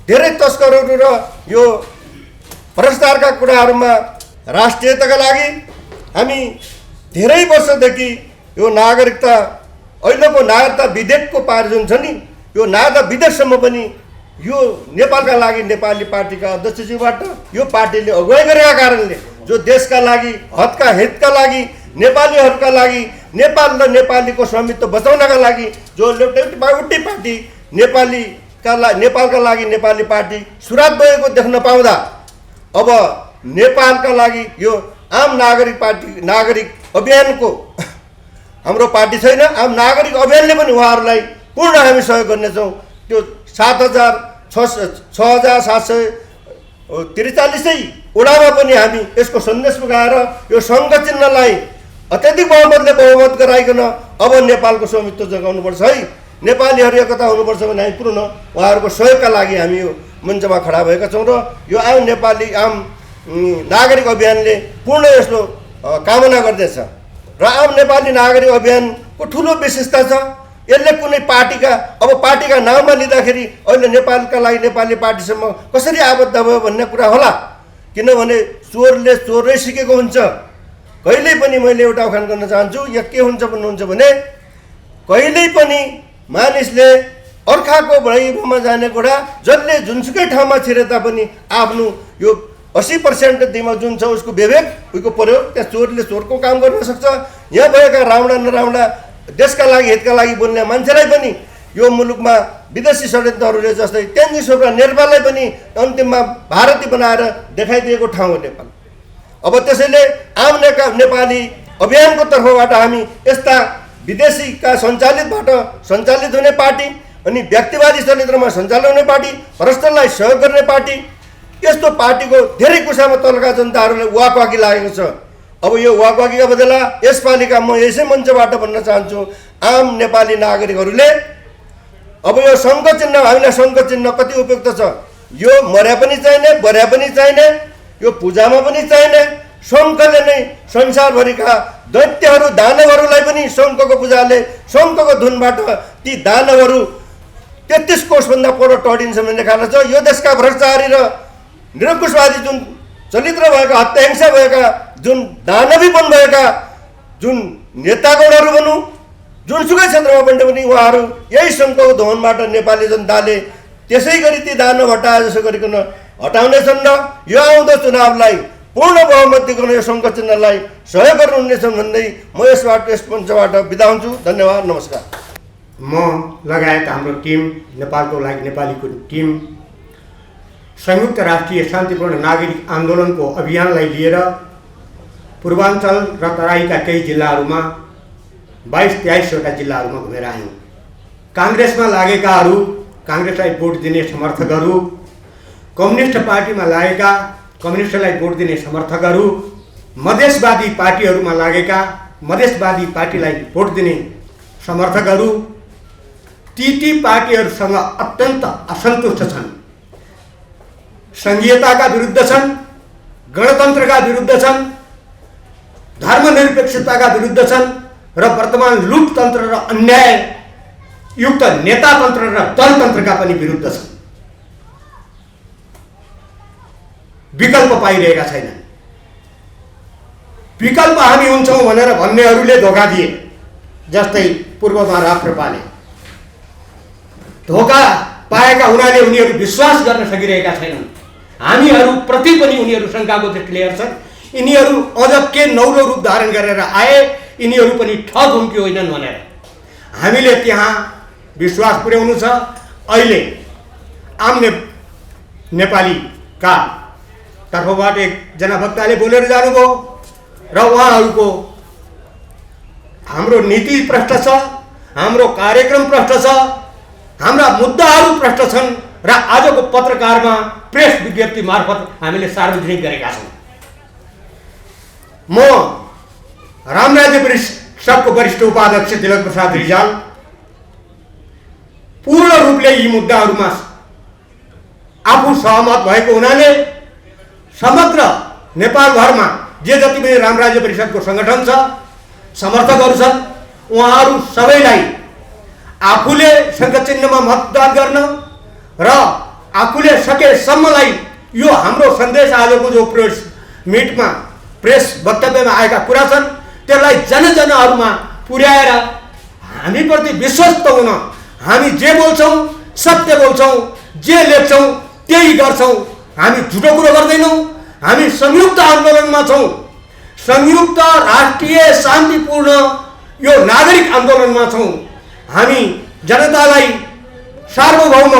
धेरै तस्करहरू र यो भ्रष्टाचारका कुराहरूमा राष्ट्रियताका लागि हामी धेरै वर्षदेखि यो नागरिकता अहिलेको नागरिकता विधेयकको पार जुन छ नि, यो नागरिकता विधेयकसम्म पनि यो नेपालका लागि नेपाली पार्टीका अध्यक्षज्यूबाट यो पार्टीले अगुवाई गरेका कारणले जो देशका लागि हितका लागि नेपालीहरूका लागि नेपाल र नेपालीको स्वामित्व बचाउनका लागि जो एउटै पार्टी नेपालका लागि नेपाली पार्टी सुरुवात भएको देख्न पाउँदा अब नेपालका लागि यो आम नागरिक अभियानको हाम्रो पार्टी छैन, आम नागरिक अभियानले पनि उहाँहरूलाई पूर्ण हामी सहयोग गर्नेछौँ। त्यो 6,743 वडामा पनि हामी यसको सन्देश पुगाएर यो सङ्घ चिन्हलाई अत्याधिक बहुमत गराइकन अब नेपालको स्वामित्व जगाउनुपर्छ है, नेपालीहरू एकता हुनुपर्छ भने हामी पूर्ण उहाँहरूको सहयोगका लागि हामी यो मञ्चमा खडा भएका छौँ र यो आम नागरिक अभियानले पूर्ण यसको कामना गर्दछ। र आम नेपाली नागरिक अभियानको ठुलो विशेषता छ, यसले कुनै पार्टीका नाममा लिँदाखेरि अहिले नेपालका लागि नेपाली पार्टीसम्म कसरी आबद्ध भयो भन्ने कुरा होला, किनभने चोरले चोरै सिकेको हुन्छ। कहिल्यै पनि मैले एउटा उखान गर्न चाहन्छु, यहाँ के हुन्छ भन्नुहुन्छ भने कहिल्यै पनि मानिसले अर्काको भैमा जाने कुरा जसले जुनसुकै ठाउँमा छिरे तापनि आफ्नो यो 80% दिमा जुन छ उसको विवेक उसको प्रयोग त्यहाँ चोरले चोरको काम गर्न सक्छ। यहाँ भएका राउडा नराउडा देशका लागि हितका लागि बोल्ने मान्छेलाई पनि यो मुलुकमा विदेशी षड्यन्त्रहरूले जस्तै तेन्जिङ सोर्पा नेपाललाई पनि अन्तिममा भारतीय बनाएर देखाइदिएको ठाउँ हो नेपाल। अब त्यसैले आम नेपाली अभियानको तर्फबाट हामी यस्ता विदेशीका सञ्चालित हुने पार्टी अनि व्यक्तिवादी चरित्रमा सञ्चालन हुने पार्टी, भ्रष्टलाई सहयोग गर्ने पार्टी, यस्तो पार्टीको धेरै कुरामा तलका जनताहरूले वाकवाकी लागेको छ। अब यो वाकवाकीका बदला यसपालिका म यसै मञ्चबाट भन्न चाहन्छु, आम नेपाली नागरिकहरूले अब यो शङ्ख चिन्ह, हामीलाई शङ्ख चिन्ह कति उपयुक्त छ, यो मर्या पनि चाहिने बर्या पनि चाहिने, यो पूजामा पनि चाहिने, शङ्खले नै संसारभरिका दैत्यहरू दानवहरूलाई पनि शङ्खको पूजाले शङ्खको धुनबाट ती दानवहरू 33 कोषभन्दा पर टडिन्छ भन्ने खाना छ। यो देशका भ्रष्टाचारी र निरङ्कुशवादी जुन चरित्र भएका, हत्याहिंसा भएका, जुन दानवीपन भएका जुन नेतागणहरू भनौँ, जुनसुकै क्षेत्रमा पनि उहाँहरू यही शङ्खको धुनबाट नेपाली जनताले त्यसै गरी ती दानव हटाए जसो गरिकन हटाउनेछन् र यो आउँदो चुनावलाई पूर्ण बहुमत दिइकन यो शङ्ख चिन्हलाई सहयोग गर्नुहुनेछन् भन्दै म यस मञ्चबाट बिदा हुन्छु। धन्यवाद, नमस्कार। म लगायत हाम्रो टिम, नेपालको लागि नेपालीको टिम संयुक्त राष्ट्रिय शान्तिपूर्ण नागरिक आन्दोलनको अभियानलाई लिएर पूर्वाञ्चल र तराईका केही जिल्लाहरूमा 22-23वटा जिल्लाहरूमा घुमेर आयौँ। काङ्ग्रेसमा लागेकाहरू, काङ्ग्रेसलाई भोट दिने समर्थकहरू, कम्युनिस्ट पार्टीमा लागेका कम्युनिस्टलाई भोट दिने समर्थकहरू, मधेसवादी पार्टीहरूमा लागेका मधेसवादी पार्टीलाई भोट दिने समर्थकहरू ती पार्टीहरूसँग अत्यन्त असन्तुष्ट छन्, सङ्घीयताका विरुद्ध छन्, गणतन्त्रका विरुद्ध छन्, धर्मनिरपेक्षताका विरुद्ध छन् र वर्तमान लुटतन्त्र र अन्याययुक्त नेतातन्त्र र दलतन्त्रका पनि विरुद्ध छन्। विकल्प पाइरहेका छैनन्। विकल्प हामी हुन्छौँ भनेर भन्नेहरूले धोका दिए, जस्तै पूर्वमा राप्रपाले धोका पाएका हुनाले उनीहरू विश्वास गर्न सकिरहेका छैनन्। हामीहरूप्रति पनि उनीहरू शङ्काको दृष्टिले हेर्छन्। यिनीहरू अझ के नौलो रूप धारण गरेर आए, यिनीहरू पनि ठग हुन् कि होइनन् भनेर हामीले त्यहाँ विश्वास पुर्याउनु छ। अहिले आम नेपालीका तर्फबाट एकजना वक्ताले बोलेर जानुभयो र उहाँहरूको हाम्रो नीति भ्रष्ट छ, हाम्रो कार्यक्रम भ्रष्ट छ, हाम्रा मुद्दाहरू भ्रष्ट छन् र आजको पत्रकारमा प्रेस विज्ञप्ति मार्फत हामीले सार्वजनिक गरेका छौँ। म रामराज्य परिषदको वरिष्ठ उपाध्यक्ष तिलक प्रसाद रिजाल पूर्ण रूपले यी मुद्दाहरूमा आफू सहमत भएको हुनाले समग्र नेपालभरमा जे जति पनि रामराज्य परिषदको सङ्गठन छ, समर्थकहरू छन्, उहाँहरू सबैलाई आफूले शङ्खचिह्नमा मतदान गर्न र आफूले सकेसम्मलाई यो हाम्रो सन्देश आजको जो प्रेस मिटमा प्रेस वक्तव्यमा आएका कुरा छन् त्यसलाई जनजनहरूमा पुर्याएर हामीप्रति विश्वस्त हुन, हामी जे बोल्छौँ सत्य बोल्छौँ, जे लेख्छौँ त्यही गर्छौँ, हामी झुटो कुरो गर्दैनौँ, हामी संयुक्त आन्दोलनमा छौँ, संयुक्त राष्ट्रिय शान्तिपूर्ण यो नागरिक आन्दोलनमा छौँ। हामी जनतालाई सार्वभौम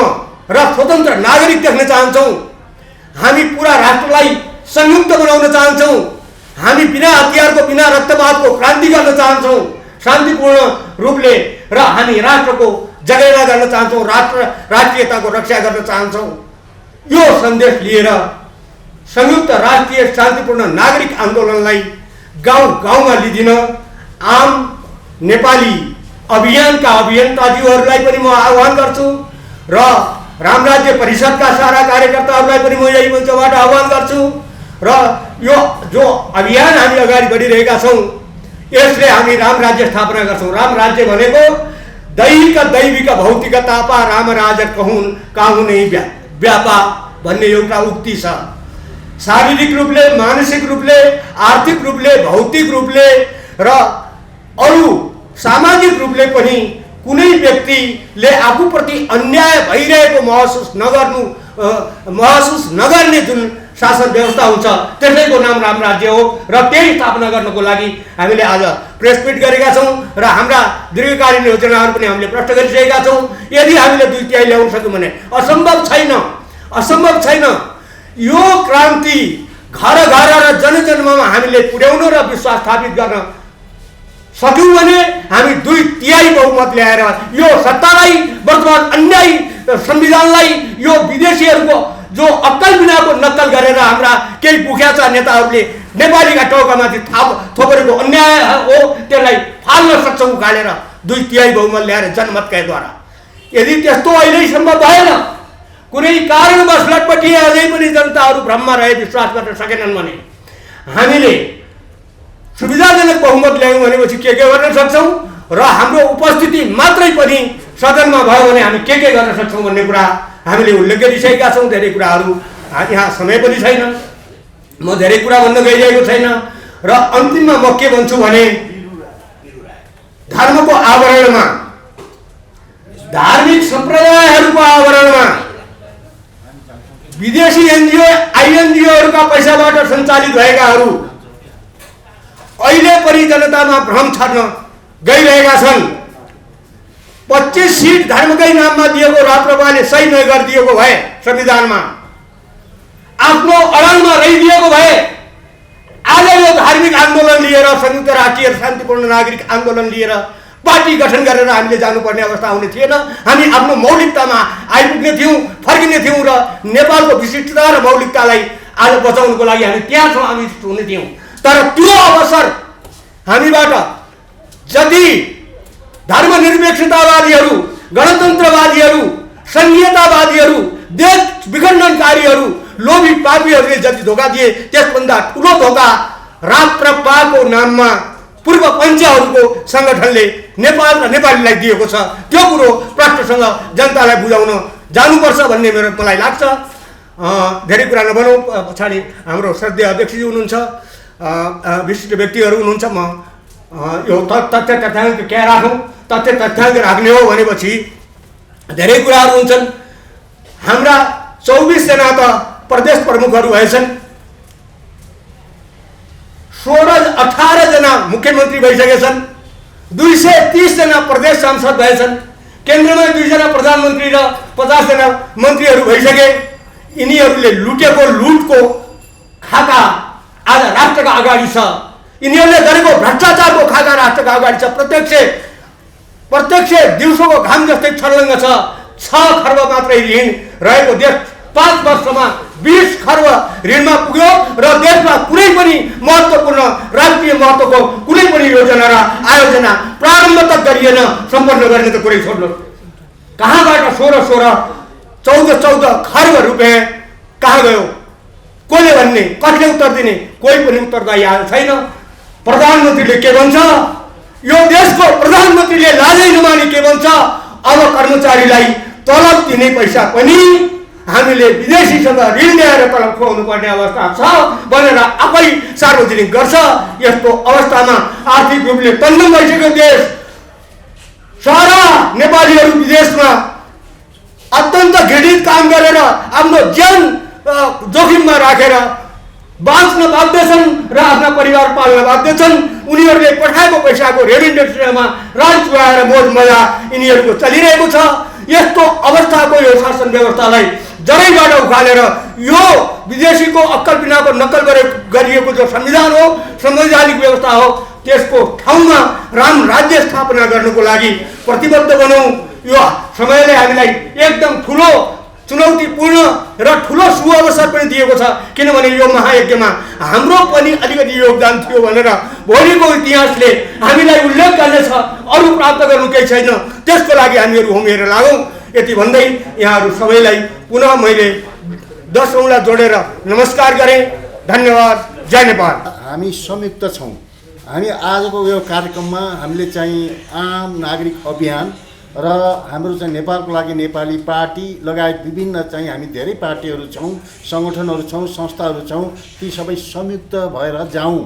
र स्वतन्त्र नागरिक देख्न चाहन्छौँ, हामी पुरा राष्ट्रलाई संयुक्त बनाउन चाहन्छौँ, हामी बिना हतियारको बिना रक्तपातको क्रान्ति गर्न चाहन्छौँ, शान्तिपूर्ण रूपले र हामी राष्ट्रको जगेर्ना गर्न चाहन्छौँ, राष्ट्रियताको रक्षा गर्न चाहन्छौँ। यो सन्देश लिएर संयुक्त राष्ट्रिय शान्तिपूर्ण नागरिक आन्दोलनलाई गाउँ गाउँमा लिदिन आम नेपाली अभियानका अभियन्ताज्यूहरूलाई पनि म आह्वान गर्छु र रामराज्य परिषदका सारा कार्यकर्ताहरूलाई पनि म यही मञ्चबाट आह्वान गर्छु र यो जो अभियान हामी अगाडि बढिरहेका छौँ यसले हामी रामराज्य स्थापना गर्छौँ। रामराज्य भनेको दैविक भौतिक तापा रामराज कहून काहुँ नै व्यापा भन्ने एउटा उक्ति छ। शारीरिक रूपले, मानसिक रूपले, आर्थिक रूपले, भौतिक रूपले र अरू सामाजिक रूपले पनि कुनै व्यक्तिले आफूप्रति अन्याय भइरहेको महसुस नगर्ने जुन शासन व्यवस्था हुन्छ त्यसैको नाम रामराज्य हो र त्यही स्थापना गर्नको लागि हामीले आज प्रेस मिट गरेका छौँ र हाम्रा दीर्घकालीन योजनाहरू पनि हामीले प्रष्ट गरिसकेका छौँ। यदि हामीले 2/3 ल्याउन सक्यौँ भने असम्भव छैन। यो क्रान्ति घर घर र जनजनमा हामीले पुर्याउन र विश्वास स्थापित गर्न सक्यौँ भने हामी 2/3 बहुमत ल्याएर यो सत्तालाई, वर्तमान अन्यायी संविधानलाई, यो विदेशीहरूको जो अक्कल बिनाको नक्कल गरेर हाम्रा केही पुख्याचा नेताहरूले नेपालीका टाउकामाथि थोपरेको अन्याय हो त्यसलाई फाल्न सक्छौँ उखालेर 2/3 बहुमत ल्याएर जनमतकाद्वारा। यदि त्यस्तो अहिले सम्भव भएन, कुनै कारणवश लटपटिए अझै पनि जनताहरू भ्रममा रहे विश्वास गर्न सकेनन् भने हामीले सुविधाजनक बहुमत ल्यायौँ भनेपछि के गर्न सक्छौँ र हाम्रो उपस्थिति मात्रै पनि सदनमा भयो भने हामी के गर्न सक्छौँ भन्ने कुरा हामीले उल्लेख गरिसकेका छौँ। धेरै कुराहरू यहाँ समय पनि छैन, म धेरै कुरा भन्न गइरहेको छैन र अन्तिममा म के भन्छु भने धर्मको आवरणमा, धार्मिक सम्प्रदायहरूको आवरणमा विदेशी एनजिओ आइएनजिओहरूका पैसाबाट सञ्चालित भएकाहरू अहिले पनि जनतामा भ्रम छर्न गइरहेका छन्। 25 सिट धर्मकै नाममा दिएको राप्रपाले सही नगरिदिएको भए, संविधानमा आफ्नो अडानमा रहिदिएको भए आज यो धार्मिक आन्दोलन लिएर, संयुक्त राष्ट्रिय शान्तिपूर्ण नागरिक आन्दोलन लिएर पार्टी गठन गरेर हामीले जानुपर्ने अवस्था आउने थिएन। हामी आफ्नो मौलिकतामा आइपुग्ने थियौँ, फर्किने थियौँ र नेपालको विशिष्टता र मौलिकतालाई आज बचाउनको लागि हामी त्यहाँ छौँ, हामी हुने थियौँ। तर त्यो अवसर हामीबाट जति धर्मनिरपेक्षतावादीहरू, गणतन्त्रवादीहरू, संघीयतावादीहरू, देश विखण्डनकारीहरू, लोभी पापीहरूले जति धोका दिए त्यसभन्दा ठुलो धोका राप्रपाको नाममा पूर्व पञ्चहरूको सङ्गठनले नेपाल र नेपालीलाई दिएको छ। त्यो कुरो प्रष्टसँग जनतालाई बुझाउन जानुपर्छ भन्ने मलाई लाग्छ। धेरै कुरा नभनौँ, पछाडि हाम्रो श्रद्धेय अध्यक्षजी हुनुहुन्छ, विशिष्ट व्यक्तिहरू हुनुहुन्छ। म यो तथ्य तथ्याङ्क क्या राखौँ, तथ्य तथ्याङ्क राख्ने हो भनेपछि धेरै कुराहरू हुन्छन्। हाम्रा 24 जना त प्रदेश प्रमुखहरू भएछन्, 18 जना मुख्यमन्त्री भइसकेछन्, 230 जना प्रदेश सांसद भएछन्, केन्द्रमा 2 जना प्रधानमन्त्री र 50 जना मन्त्रीहरू भइसके। यिनीहरूले लुटेको लुटको खाका आज राष्ट्रका अगाडि छ। यिनीहरूले गरेको भ्रष्टाचारको खाका राष्ट्रका अगाडि छ। प्रत्यक्ष दिउँसोको घाम जस्तै छर्लङ्ग छ। 6 खर्ब मात्रै ऋण रहेको देश 5 वर्षमा 20 खर्ब ऋणमा पुग्यो र देशमा कुनै पनि महत्त्वपूर्ण राष्ट्रिय महत्त्वको कुनै पनि योजना र आयोजना प्रारम्भ त गरिएन, सम्पन्न गर्ने त कुरै छोड्नु। कहाँबाट 14 खर्ब रुपियाँ कहाँ गयो? कसले भन्ने? कसले उत्तर दिने? कोही पनि उत्तरदायी आएको छैन। प्रधानमन्त्रीले के भन्छ? यो देशको प्रधानमन्त्रीले लाजै नमानी के भन्छ? अब कर्मचारीलाई तलब दिने पैसा पनि हामीले विदेशीसँग ऋण ल्याएर तलब खुवाउनु पर्ने अवस्था छ भनेर आफै सार्वजनिक गर्छ। यस्तो अवस्थामा आर्थिक रूपले तन्नु भइसक्यो देश। सारा नेपालीहरू विदेशमा अत्यन्त घृणित काम गरेर आफ्नो ज्यान जोखिममा राखेर बाँच्न बाध्य छन् र आफ्ना परिवार पाल्न बाध्य छन्। उनीहरूले पठाएको पैसाको रेमिटेन्समा राज पुऱ्याएर मोज मजा यिनीहरूको चलिरहेको छ। यस्तो अवस्थाको यो शासन व्यवस्थालाई जरैबाट उखालेर यो विदेशीको अक्कल बिनाको नक्कल गरिएको जो संविधान हो, संवैधानिक व्यवस्था हो, त्यसको ठाउँमा राम राज्य स्थापना गर्नुको लागि प्रतिबद्ध बनौँ। यो समयले हामीलाई एकदम ठुलो चुनौतीपूर्ण र ठुलो सुअवसर पनि दिएको छ। किनभने यो महायज्ञमा हाम्रो पनि अलिकति योगदान थियो भनेर भोलिको इतिहासले हामीलाई उल्लेख गर्नेछ। अरू प्राप्त गर्नु केही छैन, त्यसको लागि हामीहरू होमिएर लागौँ। यति भन्दै यहाँहरू सबैलाई पुनः मैले 10 औँला जोडेर नमस्कार गरेँ। धन्यवाद। जय नेपाल। हामी संयुक्त छौँ। हामी आजको यो कार्यक्रममा हामीले चाहिँ आम नागरिक अभियान र हाम्रो चाहिँ नेपालको लागि नेपाली पार्टी लगायत विभिन्न चाहिँ हामी धेरै पार्टीहरू छौँ, सङ्गठनहरू छौँ, संस्थाहरू छौँ। ती सबै संयुक्त भएर जाउँ,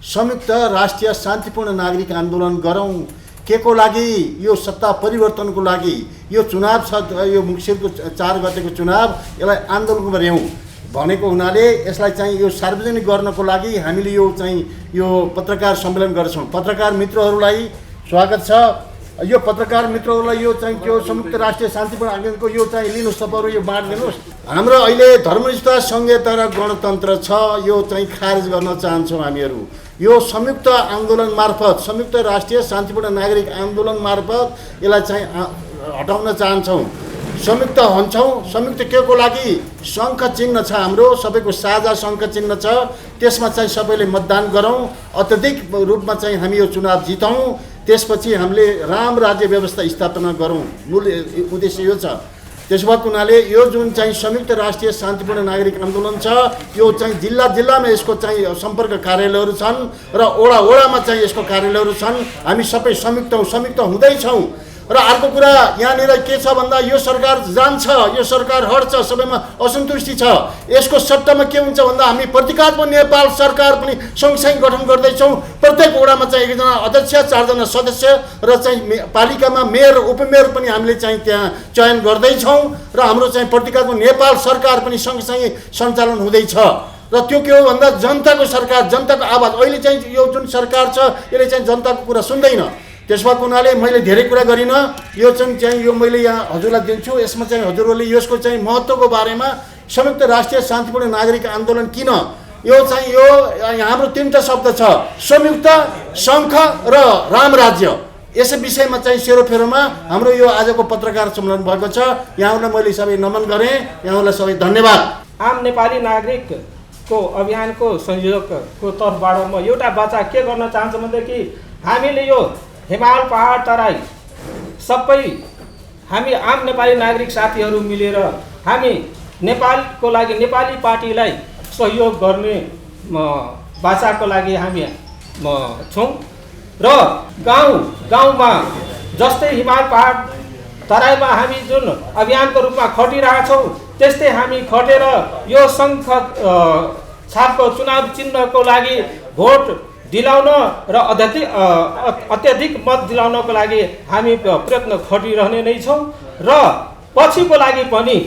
संयुक्त राष्ट्रिय शान्तिपूर्ण नागरिक आन्दोलन गरौँ। के को लागि? यो सत्ता परिवर्तनको लागि। यो चुनाव छ, यो मुक्सिरको 4 गतेको चुनाव, यसलाई आन्दोलनमा ल्याउँ भनेको हुनाले यसलाई चाहिँ यो सार्वजनिक गर्नको लागि हामीले यो चाहिँ यो पत्रकार सम्मेलन गर्छौँ। पत्रकार मित्रहरूलाई स्वागत छ। यो पत्रकार मित्रहरूलाई यो चाहिँ त्यो संयुक्त राष्ट्रिय शान्तिपूर्ण आन्दोलनको यो चाहिँ लिनुहोस्, तपाईँहरू यो बाँडिदिनुहोस्। हाम्रो अहिले धर्मनिष्ठता संहिता र गणतन्त्र छ, यो चाहिँ खारेज गर्न चाहन्छौँ हामीहरू। यो संयुक्त आन्दोलन मार्फत, संयुक्त राष्ट्रिय शान्तिपूर्ण नागरिक आन्दोलन मार्फत यसलाई चाहिँ हटाउन चाहन्छौँ। संयुक्त हुन्छौँ। संयुक्त के को लागि? शङ्ख चिन्ह छ हाम्रो, सबैको साझा शङ्ख चिन्ह छ। त्यसमा चाहिँ सबैले मतदान गरौँ, अत्यधिक रूपमा चाहिँ हामी यो चुनाव जितौँ। त्यसपछि हामीले राम राज्य व्यवस्था स्थापना गरौँ। मूल उद्देश्य यो छ। त्यसो भएको हुनाले यो जुन चाहिँ संयुक्त राष्ट्रिय शान्तिपूर्ण नागरिक आन्दोलन छ, यो चाहिँ जिल्ला जिल्लामा यसको चाहिँ सम्पर्क कार्यालयहरू छन् र वडा वडामा चाहिँ यसको कार्यालयहरू छन्। हामी सबै संयुक्त हुँदैछौँ। र अर्को कुरा यहाँनिर के छ भन्दा यो सरकार जान्छ, यो सरकार हट्छ, सबैमा असन्तुष्टि छ। यसको सट्टामा के हुन्छ भन्दा हामी प्रतीकात्मक नेपाल सरकार पनि सँगसँगै गठन गर्दैछौँ। प्रत्येक वडामा चाहिँ 1 जना अध्यक्ष, 4 जना सदस्य र चाहिँ पालिकामा मेयर उपमेयर पनि हामीले चाहिँ त्यहाँ चयन गर्दैछौँ र हाम्रो चाहिँ प्रतीकात्मक नेपाल सरकार पनि सँगसँगै सञ्चालन हुँदैछ। र त्यो के हो भन्दा जनताको सरकार, जनताको आवाज। अहिले चाहिँ यो जुन सरकार छ यसले चाहिँ जनताको कुरा सुन्दैन। त्यसो भएको हुनाले मैले धेरै कुरा गरिनँ। यो चाहिँ यो मैले यहाँ हजुरलाई दिन्छु। यसमा चाहिँ हजुरहरूले यसको चाहिँ महत्त्वको बारेमा संयुक्त राष्ट्रिय शान्तिपूर्ण नागरिक आन्दोलन किन, यो चाहिँ यो हाम्रो 3टा शब्द छ, संयुक्त, शङ्ख र राम राज्य। यस विषयमा चाहिँ सेरोफेरोमा हाम्रो यो आजको पत्रकार सम्मेलन भएको छ। यहाँहरूलाई मैले सबै नमन गरेँ। यहाँहरूलाई सबै धन्यवाद। आम नेपाली नागरिकको अभियानको संयोजकको तर्फबाट म एउटा बाचा के गर्न चाहन्छु भनेदेखि हामीले यो हिमाल पहाड तराई सबै हामी आम नेपाली नागरिक साथीहरू मिलेर हामी नेपालको लागि नेपाली पार्टीलाई सहयोग गर्ने बाचाको लागि हामी छौँ। र गाउँमा जस्तै हिमाल पहाड तराईमा हामी जुन अभियानको रूपमा खटिरहेका छौँ, त्यस्तै हामी खटेर यो शङ्ख छापको चुनाव चिन्हको लागि भोट दिलाउन र अत्यधिक मत दिलाउनको लागि हामी प्रयत्न खटिरहने नै छौँ। र पछिको लागि पनि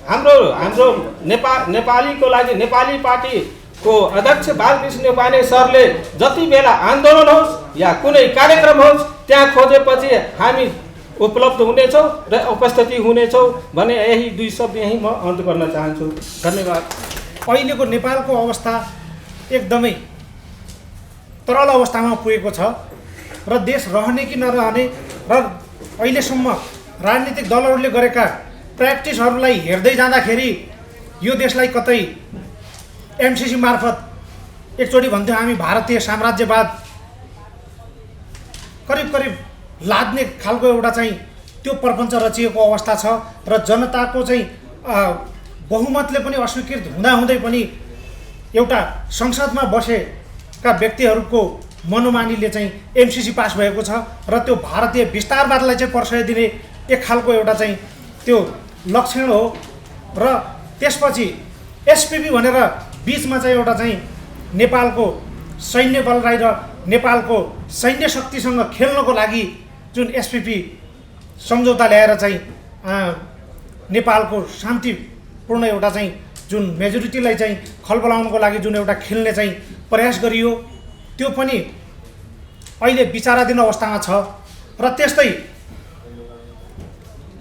हाम्रो नेपालीको लागि नेपाली पार्टीको अध्यक्ष बालकृष्ण नेपाने सरले जति बेला आन्दोलन होस् या कुनै कार्यक्रम होस् त्यहाँ खोजेपछि हामी उपलब्ध हुनेछौँ र उपस्थिति हुनेछौँ भने यही 2 शब्द यहीँ म अन्त गर्न चाहन्छु। धन्यवाद। अहिलेको नेपालको अवस्था एकदमै तरल अवस्थामा पुगेको छ र देश रहने कि नरहने र अहिलेसम्म राजनीतिक दलहरूले गरेका प्र्याक्टिसहरूलाई हेर्दै जाँदाखेरि यो देशलाई कतै एमसिसी मार्फत एकचोटि भन्थ्यो हामी भारतीय साम्राज्यवाद करिब करिब लाद्ने खालको एउटा चाहिँ त्यो प्रपञ्च रचिएको अवस्था छ र जनताको चाहिँ बहुमतले पनि अस्वीकृत हुँदाहुँदै पनि एउटा संसदमा बसेका व्यक्तिहरूको मनोमानीले चाहिँ एमसिसी पास भएको छ र त्यो भारतीय विस्तारवादलाई चाहिँ प्रश्रय दिने एक खालको एउटा चाहिँ त्यो लक्षण हो र त्यसपछि एसपिपी भनेर बिचमा चाहिँ एउटा चाहिँ नेपालको सैन्य बललाई र नेपालको सैन्य शक्तिसँग खेल्नको लागि जुन एसपिपी सम्झौता ल्याएर चाहिँ नेपालको शान्तिपूर्ण एउटा चाहिँ जुन मेजोरिटीलाई चाहिँ खलबलाउनको लागि जुन एउटा खेल्ने चाहिँ प्रयास गरियो त्यो पनि अहिले विचाराधीन अवस्थामा छ र त्यस्तै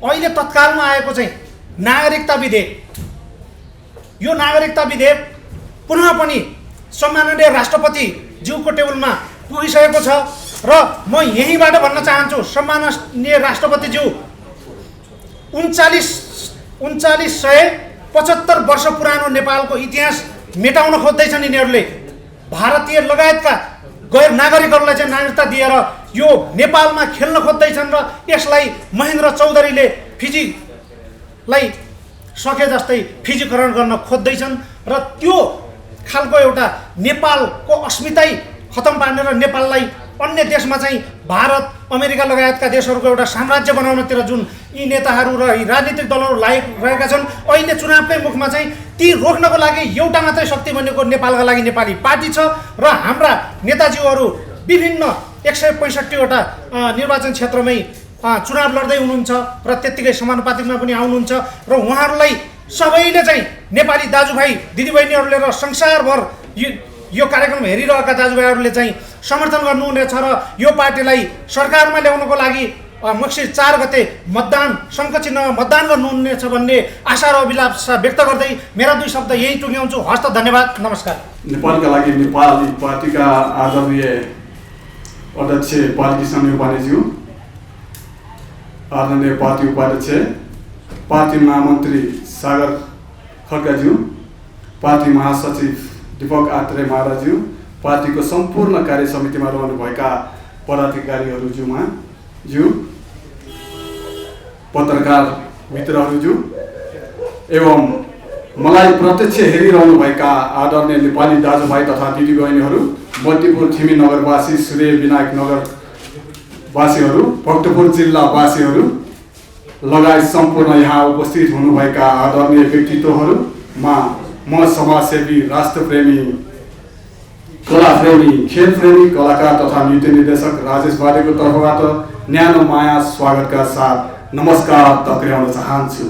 अहिले तत्कालमा आएको चाहिँ नागरिकता विधेयक यो नागरिकता विधेयक पुनः पनि सम्माननीय राष्ट्रपति ज्यूको टेबलमा पुगिसकेको छ र म यहीँबाट भन्न चाहन्छु सम्माननीय राष्ट्रपति ज्यू 3975 वर्ष पुरानो नेपालको इतिहास मेटाउन खोज्दैछन् यिनीहरूले भारतीय लगायतका गैर नागरिकहरूलाई चाहिँ नागरिकता दिएर यो नेपालमा खेल्न खोज्दैछन् र यसलाई महेन्द्र चौधरीले फिजीलाई सके जस्तै फिजीकरण गर्न खोज्दैछन् र त्यो खालको एउटा नेपालको अस्मितै खतम पार्ने र नेपाललाई अन्य देशमा चाहिँ भारत अमेरिका लगायतका देशहरूको एउटा साम्राज्य बनाउनतिर जुन यी नेताहरू र यी राजनीतिक दलहरू लागेका छन् अहिले चुनावकै मुखमा चाहिँ ती रोक्नको लागि एउटा मात्रै शक्ति बनेको नेपालका लागि नेपाली पार्टी छ र हाम्रा नेताजीहरू विभिन्न 165वटा निर्वाचन क्षेत्रमै चुनाव लड्दै हुनुहुन्छ र त्यत्तिकै समानुपातिकमा पनि आउनुहुन्छ र उहाँहरूलाई सबैले चाहिँ नेपाली दाजुभाइ दिदीबहिनीहरूले र संसारभर यो कार्यक्रम हेरिरहेका दाजुभाइहरूले चाहिँ समर्थन गर्नुहुनेछ र यो पार्टीलाई सरकारमा ल्याउनको लागि मक्सिर 4 गते मतदान शङ्खचिह्नमा मतदान गर्नुहुनेछ भन्ने आशा र अभिलाषा व्यक्त गर्दै मेरा 2 शब्द यही टुङ्ग्याउँछु। हस्त, धन्यवाद, नमस्कार। नेपालका लागि नेपाली पार्टीका आदरणीय अध्यक्ष बालकृष्ण नेपालीज्यू, आदरणीय पार्टी उपाध्यक्ष, पार्टी महामन्त्री सागर खड्काज्यू, पार्टी महासचिव दीपक आत्रेय महाराज्यू, पार्टीको सम्पूर्ण कार्य समितिमा रहनुभएका पदाधिकारीहरू पत्रकार मित्रहरू एवं मलाई प्रत्यक्ष हेरिरहनुभएका आदरणीय नेपाली दाजुभाइ तथा दिदीबहिनीहरू, मल्तीपुर थिमी नगरवासी, सूर्य विनायक नगरवासीहरू, भक्तपुर जिल्लावासीहरू लगायत सम्पूर्ण यहाँ उपस्थित हुनुभएका आदरणीय व्यक्तित्वहरूमा म समाजसेवी, राष्ट्रप्रेमी, कलाप्रेमी, खेलप्रेमी, कलाकार तथा नृत्य निर्देशक राजेश बारेको तर्फबाट न्यानो माया स्वागतका साथ नमस्कार टक्र्याउन चाहन्छु।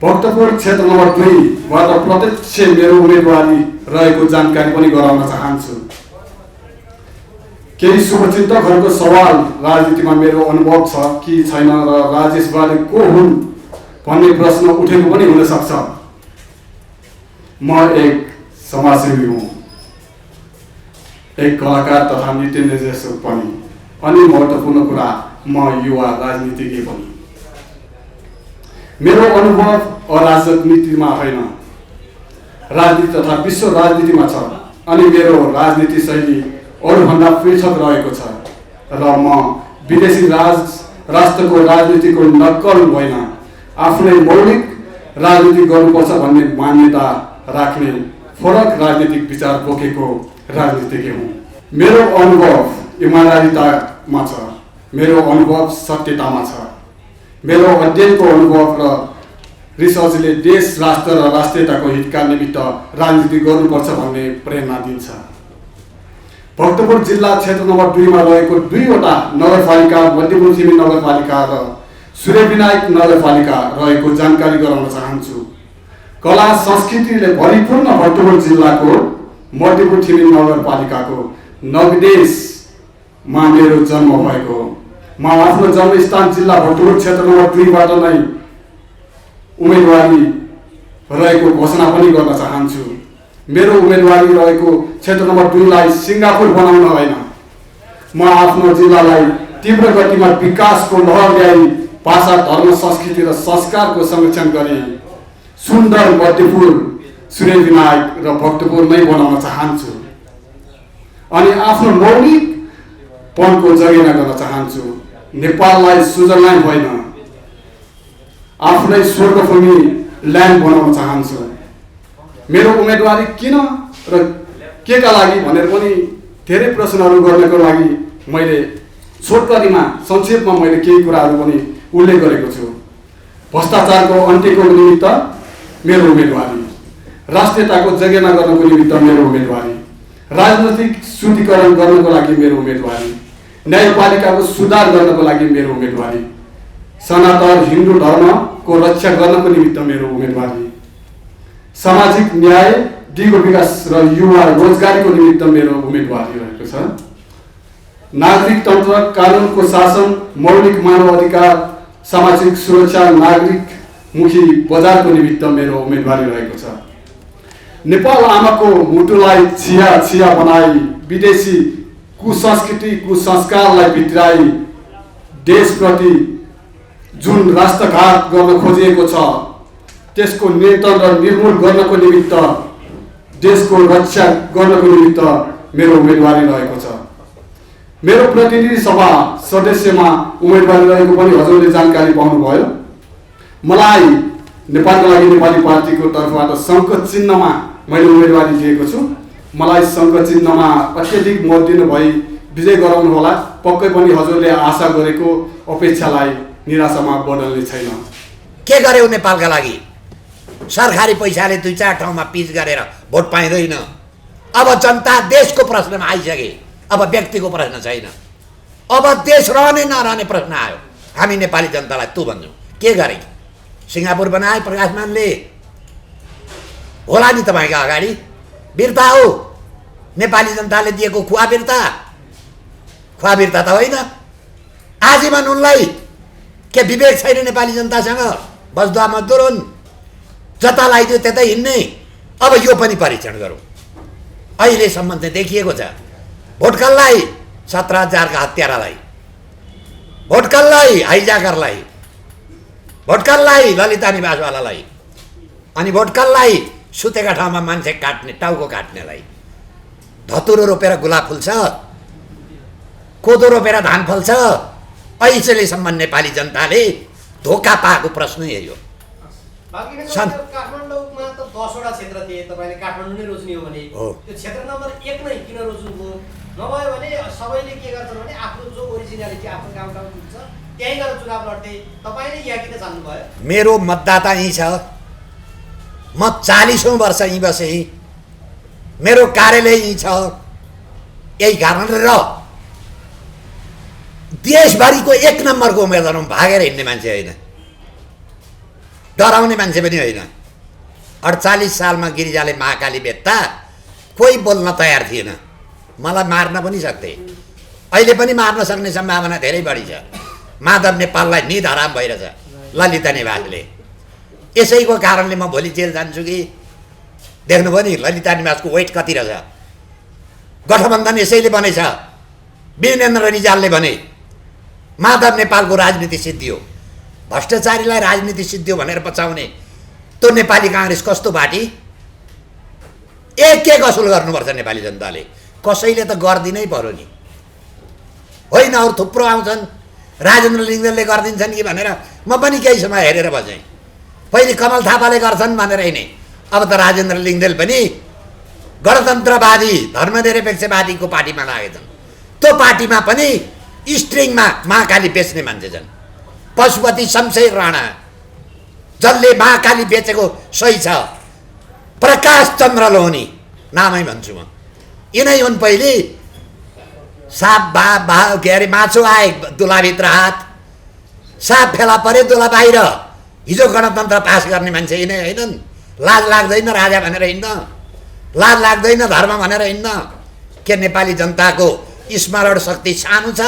भक्तपुर क्षेत्र नम्बर 2बाट प्रत्यक्ष मेरो उम्मेदवारी रहेको जानकारी पनि गराउन चाहन्छु। केही शुभचिन्तकहरूको सवाल राजनीतिमा मेरो अनुभव छ कि छैन र राजेश बारे को हुन् भन्ने प्रश्न उठेको पनि हुन सक्छ। म एक समाजसेवी हुँ, एक कलाकार तथा नृत्य निर्देशक पनि, अनि महत्त्वपूर्ण कुरा म युवा राजनीतिज्ञ पनि। मेरो अनुभव अराजनीतिमा होइन, राजनीति तथा विश्व राजनीतिमा छ अनि मेरो राजनीति शैली अरूभन्दा पृथक रहेको छ र म विदेशी राष्ट्रको राजनीतिको नक्कल होइन, आफ्नै मौलिक राजनीति गर्नुपर्छ भन्ने मान्यता राख्ने फरक राजनीतिक विचार बोकेको राजनीतिज्ञ हुँ। मेरो अनुभव इमानदारीतामा छ, मेरो अनुभव सत्यतामा छ, मेरो अध्ययनको अनुभव र रिसर्चले देश, राष्ट्र र राष्ट्रियताको हितका निमित्त राजनीति गर्नुपर्छ भन्ने प्रेरणा दिन्छ। भक्तपुर जिल्ला क्षेत्र नम्बर 2मा रहेको 2वटा नगरपालिका, मल्तीपुर थिमी नगरपालिका र सूर्य विनायक नगरपालिका रहेको जानकारी गराउन चाहन्छु। कला संस्कृतिले भरिपूर्ण भक्तपुर जिल्लाको मल्तीपुर थिमी नगरपालिकाको नगदेशमा मेरो जन्म भएको। म आफ्नो जन्मस्थान जिल्ला भक्तपुर क्षेत्र नम्बर 2बाट नै उम्मेदवारी रहेको घोषणा पनि गर्न चाहन्छु। मेरो उम्मेदवारी रहेको क्षेत्र नम्बर 2 लाई सिङ्गापुर बनाउन होइन, म आफ्नो जिल्लालाई तीव्र गतिमा विकासको लहर ल्याई भाषा, धर्म, संस्कृति र संस्कारको संरक्षण गरी सुन्दर मध्यपुर, सूर्यविनायक र भक्तपुर नै बनाउन चाहन्छु अनि आफ्नो मौलिकपनको जगेर्ना गर्न चाहन्छु। नेपाललाई स्विजरल्यान्ड होइन, आफ्नै स्वर्गभूमि ल्यान्ड बनाउन चाहन्छु। मेरो उम्मेदवारी किन र के का लागि भनेर पनि धेरै प्रश्नहरू गर्नको लागि मैले छोटकरीमा संक्षेपमा मैले केही कुराहरू पनि उल्लेख गरेको छु। भ्रष्टाचारको अन्त्यको निमित्त मेरो उम्मेदवारी, राष्ट्रियताको जगेर्ना गर्नको निमित्त मेरो उम्मेदवारी, राजनैतिक शुद्धिकरण गर्नको लागि मेरो उम्मेदवारी, न्यायपालिकाको सुधार गर्नको लागि मेरो उम्मेदवारी, सनातन हिन्दू धर्मको रक्षा गर्नको निमित्त मेरो उम्मेदवारी, सामाजिक न्याय, दिगो विकास र युवा रोजगारीको निमित्त मेरो उम्मेदवारी रहेको छ। नागरिकतन्त्र, कानुनको शासन, मौलिक मानव अधिकार, सामाजिक सुरक्षा, नागरिकमुखी बजारको निमित्त मेरो उम्मेदवारी रहेको छ। नेपाल आमाको मुटुलाई छिया छिया बनाई विदेशी कुसंस्कृति कुसंस्कारलाई भित्राई देशप्रति जुन राष्ट्रघात गर्न खोजिएको छ त्यसको नियन्त्रण र निर्मूल गर्नको निमित्त, देशको रक्षा गर्नको निमित्त मेरो उम्मेदवारी रहेको छ। मेरो प्रतिनिधि सभा सदस्यमा उम्मेदवारी रहेको पनि हजुरले जानकारी पाउनुभयो। मलाई नेपालको लागि नेपाली पार्टीको तर्फबाट शङ्ख चिन्हमा मैले उम्मेदवारी दिएको छु। मलाई शङ्ख चिन्हमा अत्यधिक मत दिनु भई विजय गराउनु होला। पक्कै पनि हजुरले आशा गरेको अपेक्षालाई निराशामा बदल्ने छैन। के गर्यो नेपालका लागि? सरकारी पैसाले 2-4 ठाउँमा पिच गरेर भोट पाइँदैन। अब जनता देशको प्रश्नमा आइसके, अब व्यक्तिको प्रश्न छैन। अब देश रहने नरहने प्रश्न आयो। हामी नेपाली जनतालाई तँ भन्छौँ के गरे? सिङ्गापुर बनाए प्रकाशमानले, होला नि तपाईँका अगाडि वीरता हो। नेपाली जनताले दिएको खुवा वीरता त होइन। आजीवन उनलाई के विवेक छैन नेपाली जनतासँग? बस्दा मजदुर हुन्, जता लगाइदियो त्यतै हिँड्ने। अब यो पनि परीक्षण गरौँ। अहिलेसम्म चाहिँ देखिएको छ भोटकललाई 17,000 का हत्यारालाई, भोटकललाई हाइजाकरलाई, भोटकललाई ललिता निवासवालालाई, अनि भोटकललाई सुतेका ठाउँमा मान्छे काट्ने, टाउको काट्नेलाई। धतुरो रोपेर गुलाब फुल्छ, कोदो रोपेर धान फल्छ। अहिलेसम्म नेपाली जनताले धोका पाएको प्रश्न यही हो। काठमाडौँमा त 10वटा क्षेत्र थिए, तपाईँले काठमाडौँ नै रोज्ने हो भने त्यो क्षेत्र नम्बर 1 नै किन रोज्नुभयो? नभए भने सबैले के गर्छन् भने आफ्नो जो ओरिजिनालिटी आफ्नो गाउँ हुन्छ त्यहीँ गएर चुनाव लड्थे। तपाईँले यहाँ किन जान्नुभयो? मेरो मतदाता यहीँ छ। म 40औं वर्ष यहीँ बसेँ। मेरो कार्यालय यहीँ छ। यही कारणले र देशभरिको 1 नम्बरको उम्मेदवारमा भागेर हिँड्ने मान्छे होइन, डराउने मान्छे पनि होइन। 48 सालमा गिरिजाले महाकाली बेच्दा कोही बोल्न तयार थिएन। मलाई मार्न पनि सक्थे, अहिले पनि मार्न सक्ने सम्भावना धेरै बढी छ। माधव नेपाललाई निध हराम भइरहेछ ललिता निवासले। यसैको कारणले म भोलि जेल जान्छु कि? देख्नुभयो नि ललिता निवासको वेट कति रहेछ। गठबन्धन यसैले बनेछ। वीरेन्द्र रिजालले भने माधव नेपालको राजनीति सिद्धियो, भ्रष्टाचारीलाई राजनीति सिद्धियो भनेर बचाउने त्यो नेपाली काङ्ग्रेस कस्तो पार्टी? एक असुल गर्नुपर्छ नेपाली जनताले। कसैले त गर्दिनै पर्यो नि। होइन अरू थुप्रो आउँछन्, राजेन्द्र लिङ्गदेनले गरिदिन्छन् कि भनेर म पनि केही समय हेरेर बसेँ। पहिले कमल थापाले गर्छन् भनेर हिँडे, अब त राजेन्द्र लिङ्गदेन पनि गणतन्त्रवादी धर्मनिरपेक्षवादीको पार्टीमा लागेछन्। त्यो पार्टीमा पनि स्ट्रिङमा महाकाली बेच्ने मान्छे छन्। पशुपति शमशेर राणा जसले महाकाली बेचेको सही छ, प्रकाश चन्द्र लोहनी नामै भन्छु म। यिनै हुन् पहिले साप के अरे माछो आए दुलाभित्र हात, साप फेला परे दुला बाहिर। हिजो गणतन्त्र पास गर्ने मान्छे यिनै होइनन्? लाज लाग्दैन राजा भनेर हिँड्न? लाज लाग्दैन धर्म भनेर हिँड्न? के नेपाली जनताको स्मरण शक्ति सानो छ?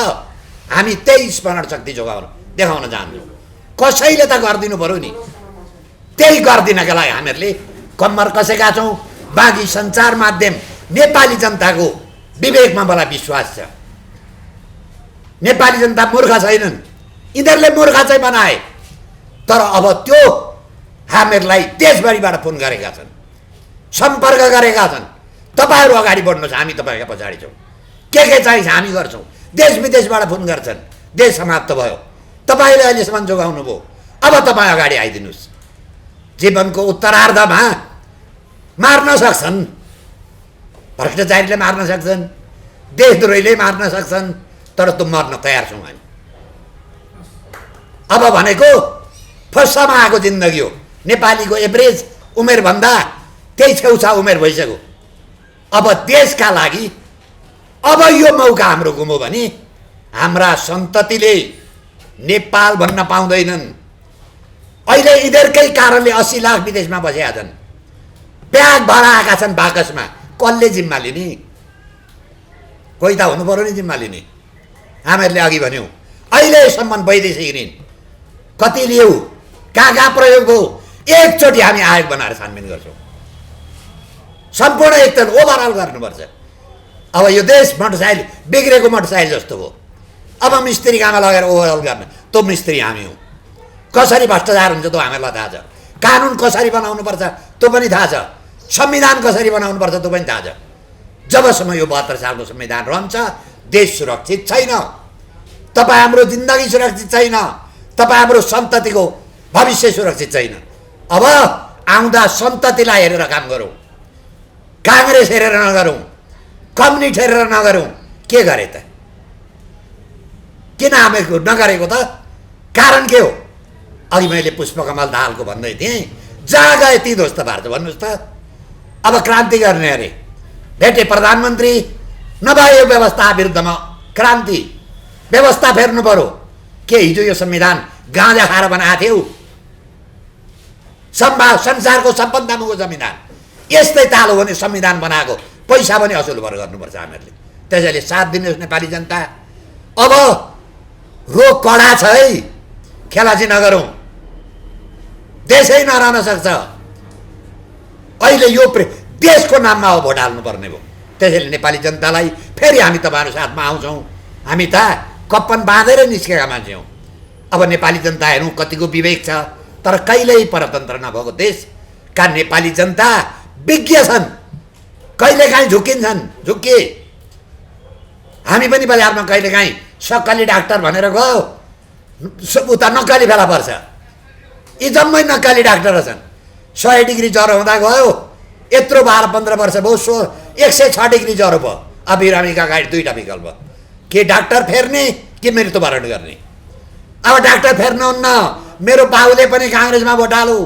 हामी त्यही स्मरण शक्ति जोगाउन देखाउन चाहन्छौँ। कसैले त गरिदिनु पर्यो नि। त्यही गरिदिनका लागि हामीहरूले कम्मर कसेका छौँ। बाँकी सञ्चार माध्यम नेपाली जनताको विवेकमा मलाई विश्वास छ। नेपाली जनता मूर्ख छैनन्, यिनीहरूले मूर्ख चाहिँ बनाए। तर अब त्यो हामीहरूलाई देशभरिबाट फोन गरेका छन्, सम्पर्क गरेका छन्, तपाईँहरू अगाडि बढ्नुहोस्, हामी तपाईँका पछाडि छौँ, के चाहिन्छ हामी गर्छौँ। देश विदेशबाट फोन गर्छन्, देश समाप्त भयो, तपाईँले अहिलेसम्म जोगाउनु भयो, अब तपाईँ अगाडि आइदिनुहोस्। जीवनको उत्तरार्धमा मार्न सक्छन्, भ्रष्टाचारीले मार्न सक्छन्, देशद्रोहीले मार्न सक्छन्, तर त्यो मर्न तयार छौँ हामी। अब भनेको फर्स्टमा आएको जिन्दगी हो। नेपालीको एभरेज उमेरभन्दा त्यही छेउछाउ उमेर भइसक्यो। अब देशका लागि अब यो मौका हाम्रो गुम्यो भने हाम्रा सन्ततिले नेपाल भन्न पाउँदैनन्। अहिले यिनीहरूकै कारणले 80 लाख विदेशमा बसेका छन्, ब्याग भराएका छन् बाकसमा। कसले जिम्मा लिने? कोही त हुनु पर्यो नि जिम्मा लिने। हामीहरूले अघि भन्यौँ अहिलेसम्म वैदेशिक ऋण कति लियौ, कहाँ प्रयोग भयो, एकचोटि हामी आयोग बनाएर छानबिन गर्छौँ। सम्पूर्ण एकताल ओभरअल गर्नुपर्छ। अब यो देश मोटरसाइकल बिग्रेको मोटरसाइकल जस्तो भयो। अब मिस्त्री काममा लगेर ओभरअल गर्न त्यो मिस्त्री हामी हौँ। कसरी भ्रष्टाचार हुन्छ त्यो हामीहरूलाई थाहा छ। कानुन कसरी बनाउनुपर्छ त्यो पनि थाहा छ। संविधान कसरी बनाउनुपर्छ त्यो पनि थाहा छ। जबसम्म यो 72 सालको संविधान रहन्छ देश सुरक्षित छैन, तपाईँ हाम्रो जिन्दगी सुरक्षित छैन, तपाईँ हाम्रो सन्ततिको भविष्य सुरक्षित छैन। अब आउँदा सन्ततिलाई हेरेर काम गरौँ, काङ्ग्रेस हेरेर नगरौँ, कम्युनिस्ट हेरेर नगरौँ। के गरे त? किन हामीको नगरेको त? कारण के हो? अघि मैले पुष्पकमल दाहालको भन्दै थिएँ, जहाँ गए ती ध्वस्त पार्छ भन्नुहोस् त। अब क्रान्ति गर्ने अरे भेटे प्रधानमन्त्री, नभए यो व्यवस्था विरुद्धमा क्रान्ति, व्यवस्था फेर्नु पर्यो। के हिजो यो संविधान गाँजा खाएर बनाएको थियौ? संसारको सबभन्दा महँगो संविधान यस्तै ताल हो भने संविधान बनाएको पैसा पनि असुल भएर गर्नुपर्छ हामीहरूले। त्यसैले साथ दिनुहोस् नेपाली जनता। अब रोग कडा छ है, खेलाची नगरौँ, देशै नरहन सक्छ। अहिले यो देशको नाममा अब भोट हाल्नुपर्ने भयो। त्यसैले नेपाली जनतालाई फेरि हामी तपाईँहरू साथमा आउँछौँ। हामी त कप्पन बाँधेर निस्केका मान्छे हौँ। अब नेपाली जनता हेरौँ कतिको विवेक छ। तर कहिल्यै परतन्त्र नभएको देशका नेपाली जनता विज्ञ छन्, कहिलेकाहीँ झुकिन्छन्, झुकिए। हामी पनि बजारमा कहिलेकाहीँ सक्कली डाक्टर भनेर गयो, उता नक्कली फेला पर्छ। यी जम्मै नक्कली डाक्टर छन्। 100 डिग्री ज्वरो हुँदा गयो, यत्रो 12-15 वर्ष भयो, 106 डिग्री ज्वरो भयो। अब बिरामीका अगाडि दुईवटा विकल्प, के डाक्टर फेर्ने कि मृत्युवरण गर्ने। अब डाक्टर फेर्नुहुन्न। मेरो बाबुले पनि काङ्ग्रेसमा भोट हालु,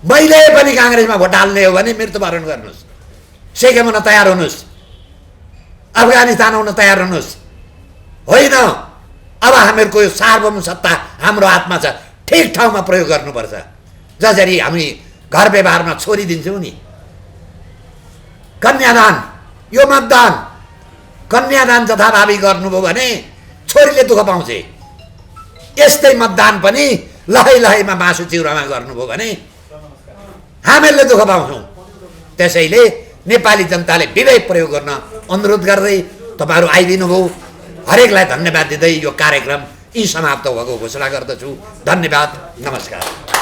मैले पनि काङ्ग्रेसमा भोट हाल्ने हो भने मृत्युवरण गर्नुहोस्, सेकेम हुन तयार हुनुहोस्, अफगानिस्तान हुन तयार हुनुहोस्। होइन, अब हामीहरूको यो सार्वभौम सत्ता हाम्रो हातमा छ, ठिक ठाउँमा प्रयोग गर्नुपर्छ। जसरी हामी घर व्यवहारमा छोरी दिन्छौँ नि, कन्यादान, यो मतदान, कन्यादान जथाभावी गर्नुभयो भने छोरीले दुःख पाउँछ। यस्तै मतदान पनि लहै लहैमा मासु चिउरामा गर्नुभयो भने हामीहरूले दुःख पाउँछौँ। त्यसैले नेपाली जनताले विवेक प्रयोग गर्न अनुरोध गर्दै तपाईँहरू आइदिनु भयो। हरेकलाई धन्यवाद दिँदै यो कार्यक्रम यी समाप्त भएको घोषणा गर्दछु। धन्यवाद, नमस्कार।